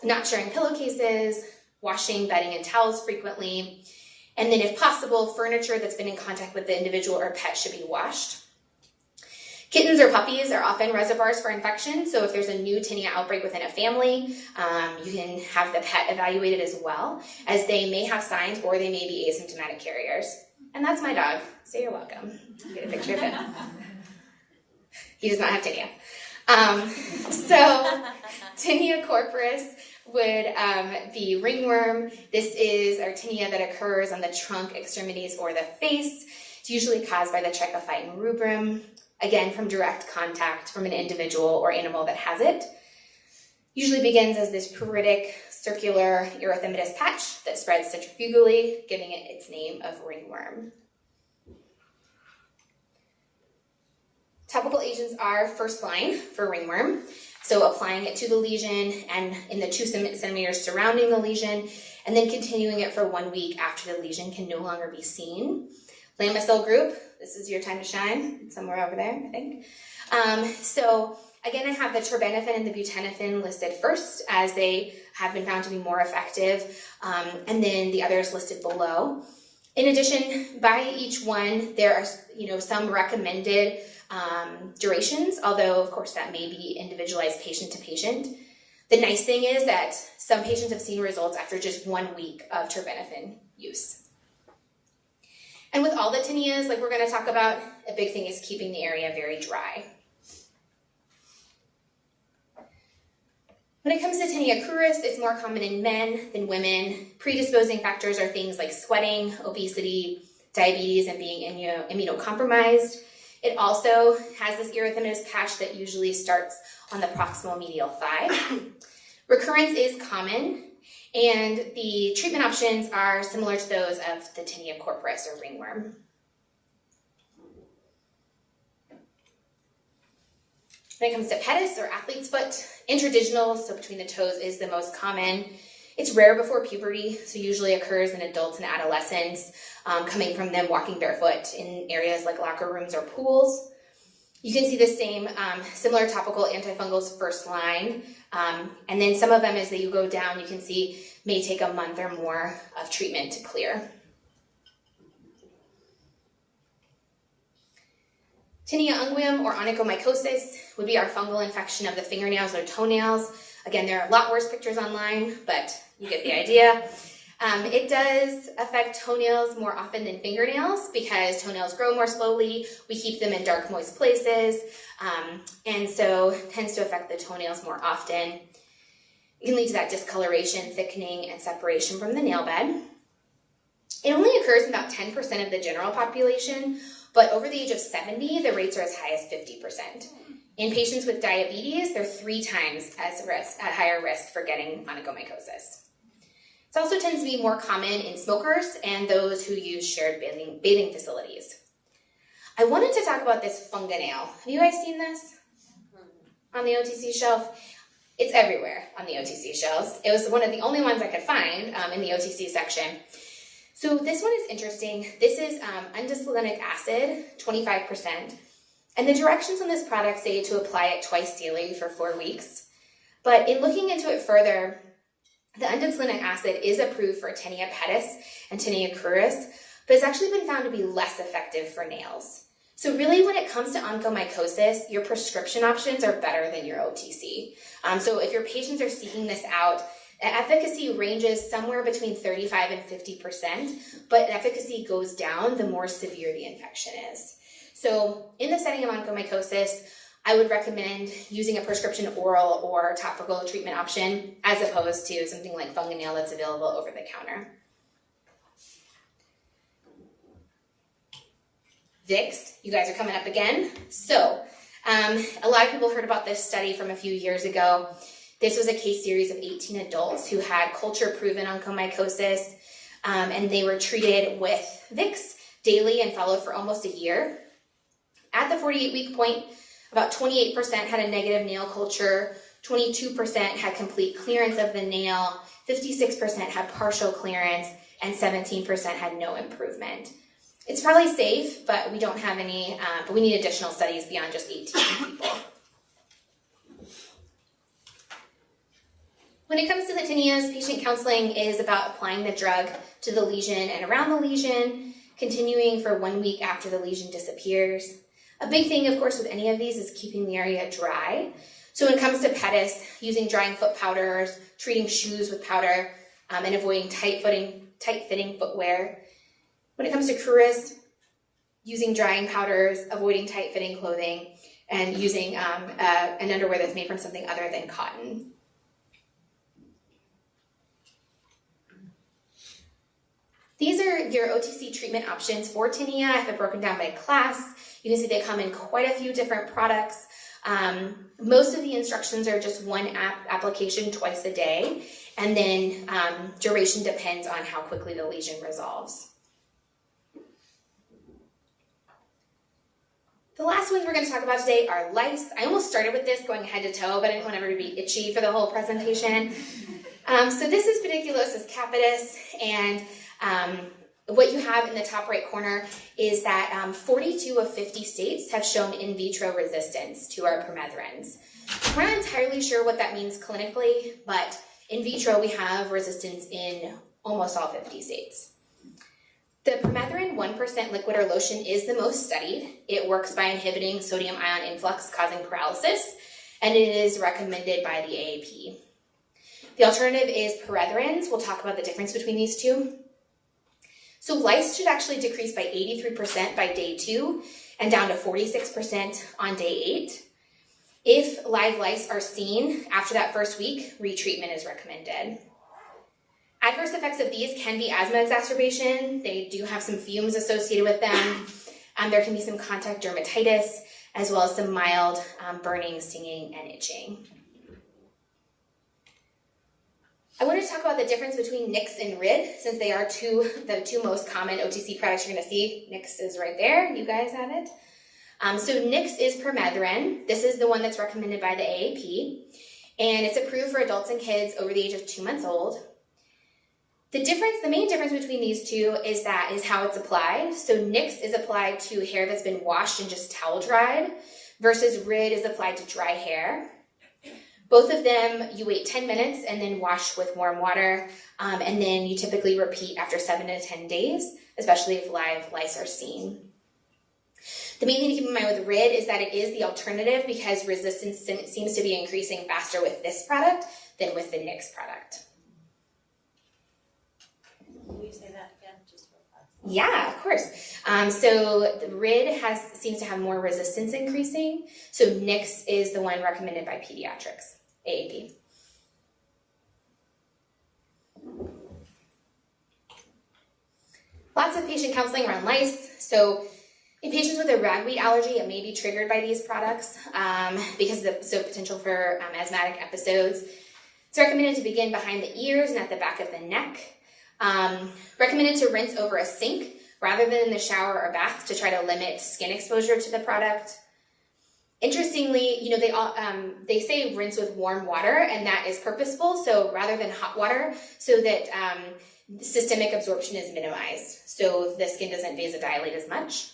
not sharing pillowcases, washing bedding and towels frequently, and then if possible, furniture that's been in contact with the individual or pet should be washed. Kittens or puppies are often reservoirs for infection, so if there's a new tinea outbreak within a family, you can have the pet evaluated as well, as they may have signs or they may be asymptomatic carriers. And that's my dog, so you're welcome. Get a picture of him. He does not have tinea. So tinea corporis would be ringworm. This is our tinea that occurs on the trunk, extremities, or the face. It's usually caused by the trichophyton rubrum, again from direct contact from an individual or animal that has it. Usually begins as this pruritic circular erythematous patch that spreads centrifugally, giving it its name of ringworm. Topical agents are first line for ringworm, so applying it to the lesion and in the 2 centimeters surrounding the lesion, and then continuing it for 1 week after the lesion can no longer be seen. Lamisil group, this is your time to shine. It's somewhere over there, I think. So again, I have the terbinafine and the butanafine listed first, as they have been found to be more effective, and then the others listed below. In addition, by each one, there are some recommended durations, although of course that may be individualized patient to patient. The nice thing is that some patients have seen results after just 1 week of terbinafine use. And with all the tinnias, like we're going to talk about, a big thing is keeping the area very dry. When it comes to tinea cruris, it's more common in men than women. Predisposing factors are thigh like sweating, obesity, diabetes, and being immunocompromised. It also has this erythematous patch that usually starts on the proximal medial thigh. Recurrence is common, and the treatment options are similar to those of the tinea corporis or ringworm. When it comes to pedis or athlete's foot, intradigital, so between the toes, is the most common. It's rare before puberty, so usually occurs in adults and adolescents, coming from them walking barefoot in areas like locker rooms or pools. You can see the same similar topical antifungals first line, and then some of them as you go down, you can see may take a month or more of treatment to clear. Tinea unguium or onychomycosis would be our fungal infection of the fingernails or toenails. Again, there are a lot worse pictures online, but you get the idea. It does affect toenails more often than fingernails because toenails grow more slowly. We keep them in dark, moist places, and so it tends to affect the toenails more often. It can lead to that discoloration, thickening, and separation from the nail bed. It only occurs in about 10% of the general population, but over the age of 70, the rates are as high as 50%. In patients with diabetes, they're 3 times at higher risk for getting onychomycosis. It also tends to be more common in smokers and those who use shared bathing facilities. I wanted to talk about this fungonail. Have you guys seen this on the OTC shelf? It's everywhere on the OTC shelves. It was one of the only ones I could find in the OTC section. So this one is interesting. This is undescalinic acid, 25%, And the directions on this product say to apply it twice daily for 4 weeks. But in looking into it further, the undeclinic acid is approved for Tinea pedis and Tinea cruris, but it's actually been found to be less effective for nails. So really, when it comes to onychomycosis, your prescription options are better than your OTC. So if your patients are seeking this out, efficacy ranges somewhere between 35 and 50%, but efficacy goes down the more severe the infection is. So in the setting of onychomycosis, I would recommend using a prescription oral or topical treatment option as opposed to something like Funganil that's available over the counter. Vicks, you guys are coming up again. So a lot of people heard about this study from a few years ago. This was a case series of 18 adults who had culture-proven onychomycosis, and they were treated with Vicks daily and followed for almost a year. At the 48-week point, about 28% had a negative nail culture, 22% had complete clearance of the nail, 56% had partial clearance, and 17% had no improvement. It's probably safe, but we don't have any, but we need additional studies beyond just 18 people. When it comes to the tinnias, patient counseling is about applying the drug to the lesion and around the lesion, continuing for 1 week after the lesion disappears. A big thing, of course, with any of these is keeping the area dry. So when it comes to pedis, using drying foot powders, treating shoes with powder, and avoiding tight-fitting footwear. When it comes to cruris, using drying powders, avoiding tight-fitting clothing, and using an underwear that's made from something other than cotton. These are your OTC treatment options for tinea. I have it broken down by class. You can see they come in quite a few different products. Most of the instructions are just one application twice a day, and then duration depends on how quickly the lesion resolves. The last ones we're going to talk about today are lice. I almost started with this going head to toe, but I didn't want everybody to be itchy for the whole presentation. So this is pediculosis capitis, and what you have in the top right corner is that 42 of 50 states have shown in vitro resistance to our permethrins. We're not entirely sure what that means clinically, but in vitro we have resistance in almost all 50 states. The permethrin 1% liquid or lotion is the most studied. It works by inhibiting sodium ion influx causing paralysis, and it is recommended by the AAP. The alternative is perethrins. We'll talk about the difference between these two. So lice should actually decrease by 83% by day 2 and down to 46% on day 8. If live lice are seen after that first week, retreatment is recommended. Adverse effects of these can be asthma exacerbation. They do have some fumes associated with them. There can be some contact dermatitis, as well as some mild burning, stinging, and itching. I wanted to talk about the difference between Nix and Rid, since they are the two most common OTC products you're going to see. Nix is right there. You guys have it. So Nix is permethrin. This is the one that's recommended by the AAP, and it's approved for adults and kids over the age of 2 months old. The main difference between these two is how it's applied. So Nix is applied to hair that's been washed and just towel dried, versus Rid is applied to dry hair. Both of them, you wait 10 minutes and then wash with warm water, and then you typically repeat after 7 to 10 days, especially if live lice are seen. The main thing to keep in mind with Rid is that it is the alternative because resistance seems to be increasing faster with this product than with the Nix product. Can you say that again? Just real fast. Yeah, of course. So the Rid seems to have more resistance increasing. So Nix is the one recommended by pediatrics, AAP. Lots of patient counseling around lice. So in patients with a ragweed allergy, it may be triggered by these products because of the potential for asthmatic episodes. It's recommended to begin behind the ears and at the back of the neck. Recommended to rinse over a sink rather than in the shower or bath to try to limit skin exposure to the product. Interestingly, they say rinse with warm water, and that is purposeful. So rather than hot water, so that systemic absorption is minimized, so the skin doesn't vasodilate as much.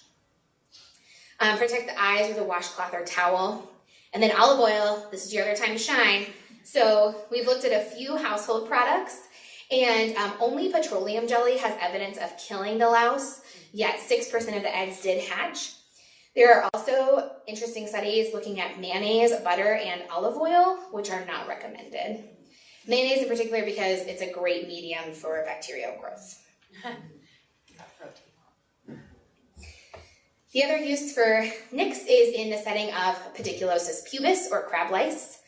Protect the eyes with a washcloth or towel. And then olive oil, this is your other time to shine. So we've looked at a few household products, and only petroleum jelly has evidence of killing the louse, yet 6% of the eggs did hatch. There are also interesting studies looking at mayonnaise, butter, and olive oil, which are not recommended. Mayonnaise in particular because it's a great medium for bacterial growth. The other use for nicks is in the setting of pediculosis pubis or crab lice.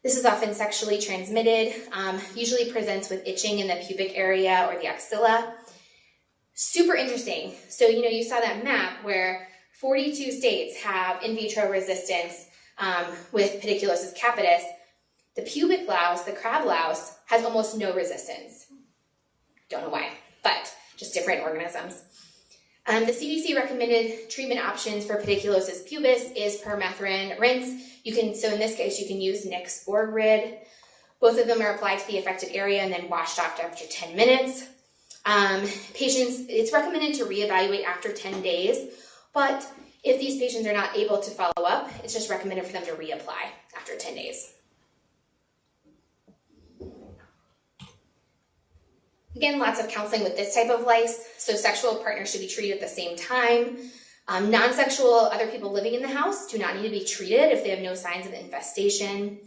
This is often sexually transmitted, usually presents with itching in the pubic area or the axilla. Super interesting. So, you saw that map where 42 states have in vitro resistance with pediculosis capitis. The pubic louse, the crab louse, has almost no resistance. Don't know why, but just different organisms. The CDC recommended treatment options for pediculosis pubis is permethrin rinse. So in this case, you can use Nix or Rid. Both of them are applied to the affected area and then washed off after 10 minutes. Patients, it's recommended to reevaluate after 10 days, but if these patients are not able to follow up, it's just recommended for them to reapply after 10 days. Again, lots of counseling with this type of lice. So sexual partners should be treated at the same time. Non-sexual, other people living in the house do not need to be treated if they have no signs of infestation.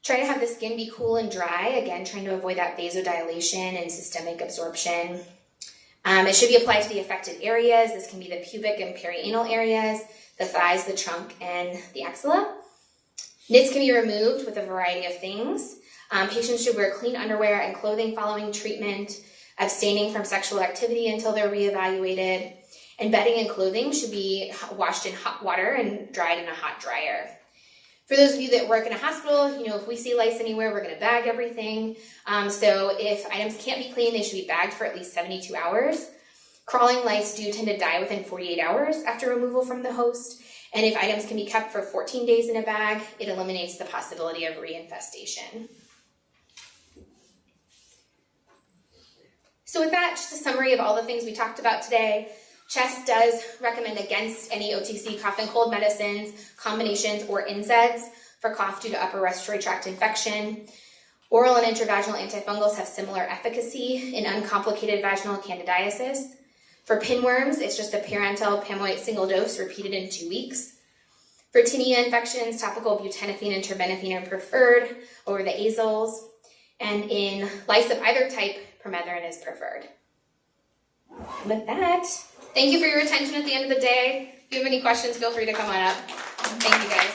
Try to have the skin be cool and dry, again, trying to avoid that vasodilation and systemic absorption. It should be applied to the affected areas. This can be the pubic and perianal areas, the thighs, the trunk, and the axilla. Nits can be removed with a variety of things. Patients should wear clean underwear and clothing following treatment, abstaining from sexual activity until they're reevaluated, and bedding and clothing should be washed in hot water and dried in a hot dryer. For those of you that work in a hospital, if we see lice anywhere, we're going to bag everything. So if items can't be cleaned, they should be bagged for at least 72 hours. Crawling lice do tend to die within 48 hours after removal from the host. And if items can be kept for 14 days in a bag, it eliminates the possibility of reinfestation. So with that, just a summary of all the things we talked about today. CHEST does recommend against any OTC cough and cold medicines, combinations, or NSAIDs for cough due to upper respiratory tract infection. Oral and intravaginal antifungals have similar efficacy in uncomplicated vaginal candidiasis. For pinworms, it's just a parenteral pamoate single dose repeated in 2 weeks. For tinea infections, topical butanafine and terbinafine are preferred over the azoles. And in lice of either type, permethrin is preferred. With that, thank you for your attention at the end of the day. If you have any questions, feel free to come on up. Thank you, guys.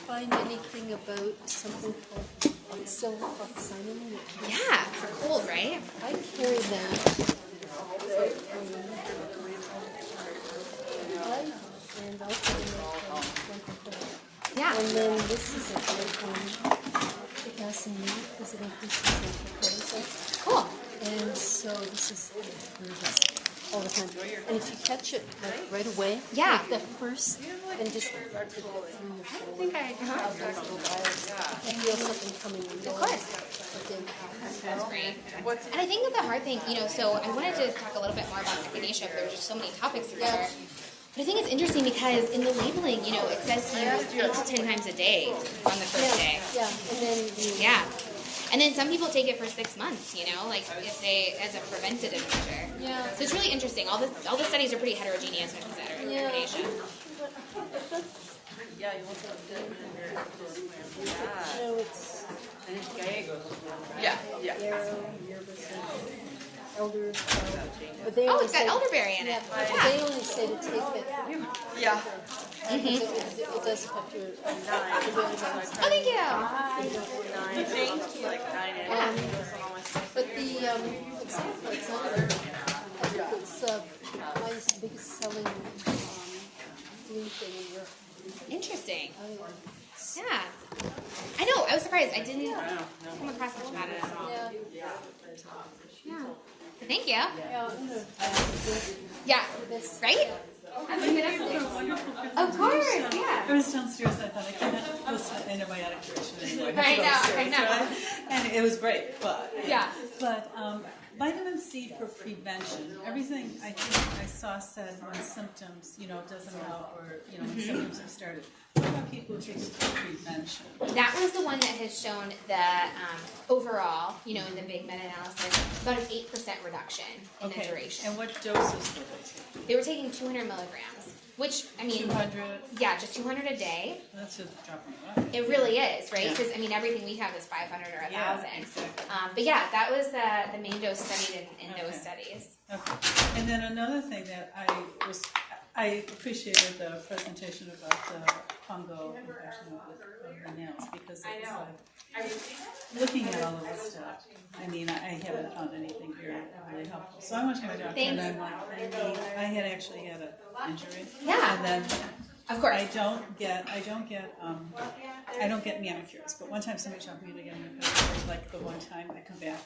Find anything about something called silver-oxime? Yeah, for cold, right? I carry them. And I'll put in yeah. And then this is a great one. Potassium because it increases the cortisol. Cool. And so this is all the time. And if you catch it right away, like the first, and just through your shoulder. I think I feel something coming in. Of course. That's great. And I think that the hard thing, so I wanted to talk a little bit more about echinacea, but there were just so many topics to cover. But I think it's interesting because in the labeling, it says to use 8 to 10 times a day on the first day. Yeah, and then and then some people take it for 6 months, like if they as a preventative measure. Yeah. So it's really interesting. All the studies are pretty heterogeneous when it comes to echinacea. Yeah, you want to No, it's gallegos. Yeah. Elder, but they it's got elderberry in it. They only say to take it. Yeah. It does affect your Oh, thank you. 9, like 9 Yeah. But it's mine's the biggest selling blue thing in Europe. Interesting. Yeah. I know. I was surprised. I didn't come across much about it at all. Yeah. Thank you. Yeah. Right? Of course. Yeah. I was downstairs. I thought I can't listen to antibiotic duration anyway. I have to go upstairs, right? And it was great, but Yeah. But vitamin C for prevention. Everything I think I saw said when symptoms, doesn't help, or when symptoms have started. What about people who take it for prevention? That was the one that has shown that overall, in the big meta-analysis, about an 8% reduction in the duration. And what doses were they taking? They were taking 200 milligrams, which, 200? Yeah, just 200 a day. That's just dropping it. It really is, right? Yeah. Because, everything we have is 500 or 1,000. Yeah, exactly. But yeah, that was the main dose studied in those studies. Okay. And then another thing that I appreciated the presentation about the fungal infection of the nails, because it was like looking at all of this stuff. I haven't found anything here really helpful. So I went to my doctor and I'm like, I had actually had an injury. Yeah. And then of course I don't get manicures, but one time somebody told me to get a manicure, like the one time I come back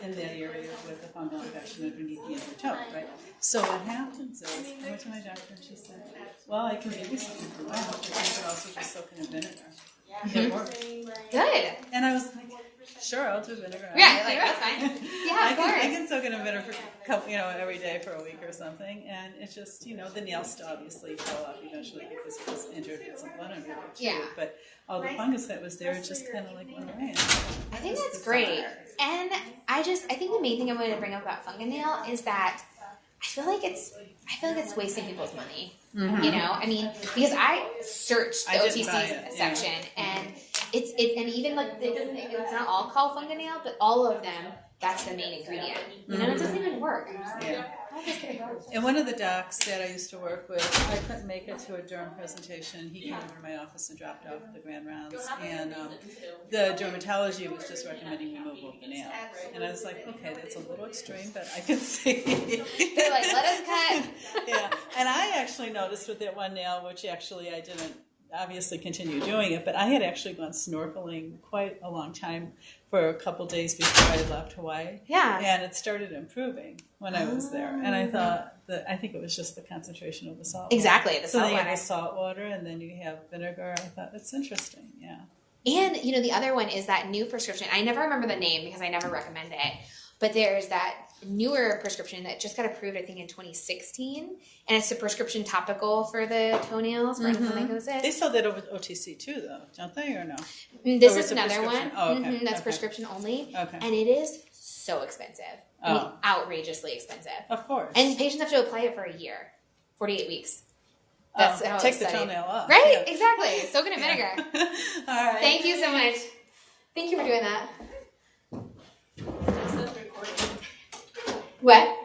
in that area with a fungal infection underneath the inner toe, right? So what happens is, I went to my doctor and she said, well, I can give you something for that, but you could also just soak in vinegar. It worked. Good. And I was like, sure, I'll do vinegar. Yeah, that's fine. Yeah, of course. I can soak it in vinegar for a couple, every day for a week or something, and it's just, the nails still obviously fall off eventually because it was injured with some blood under it too. Yeah. But all the fungus that was there, it just kind of like went away. I think that's great. And I think the main thing I wanted to bring up about fungal is that I feel like it's wasting people's money. Mm-hmm. Because I searched the OTC section and it's even like it's not all called fungal, but all of them, that's the main ingredient. It doesn't even work. And one of the docs that I used to work with, I couldn't make it to a derm presentation. He came over to my office and dropped off the grand rounds. And the dermatology was just recommending removal of the nail. And I was like, okay, that's a little extreme, but I can see. They're like, let us cut. Yeah. And I actually noticed with that one nail, which actually I didn't obviously continue doing it, but I had actually gone snorkeling quite a long time for a couple days before I left Hawaii. Yeah. And it started improving when I was there. And I thought I think it was just the concentration of the salt water. Exactly, the salt water. So water. you have the salt water and then you have vinegar. I thought, that's interesting, yeah. And, the other one is that new prescription. I never remember the name because I never recommend it. But there's that newer prescription that just got approved, I think, in 2016. And it's a prescription topical for the toenails, for onychomycosis. They sell that over OTC too, though, don't they, or no? This is another one. Oh, okay. That's prescription only. Okay. And it is so expensive. Outrageously expensive. Of course. And patients have to apply it for a year, 48 weeks. That's how take it's the studied. toenail off. Right? Yeah. Exactly. Soak it in vinegar. All right. Thank you so much. Thank you for doing that. What?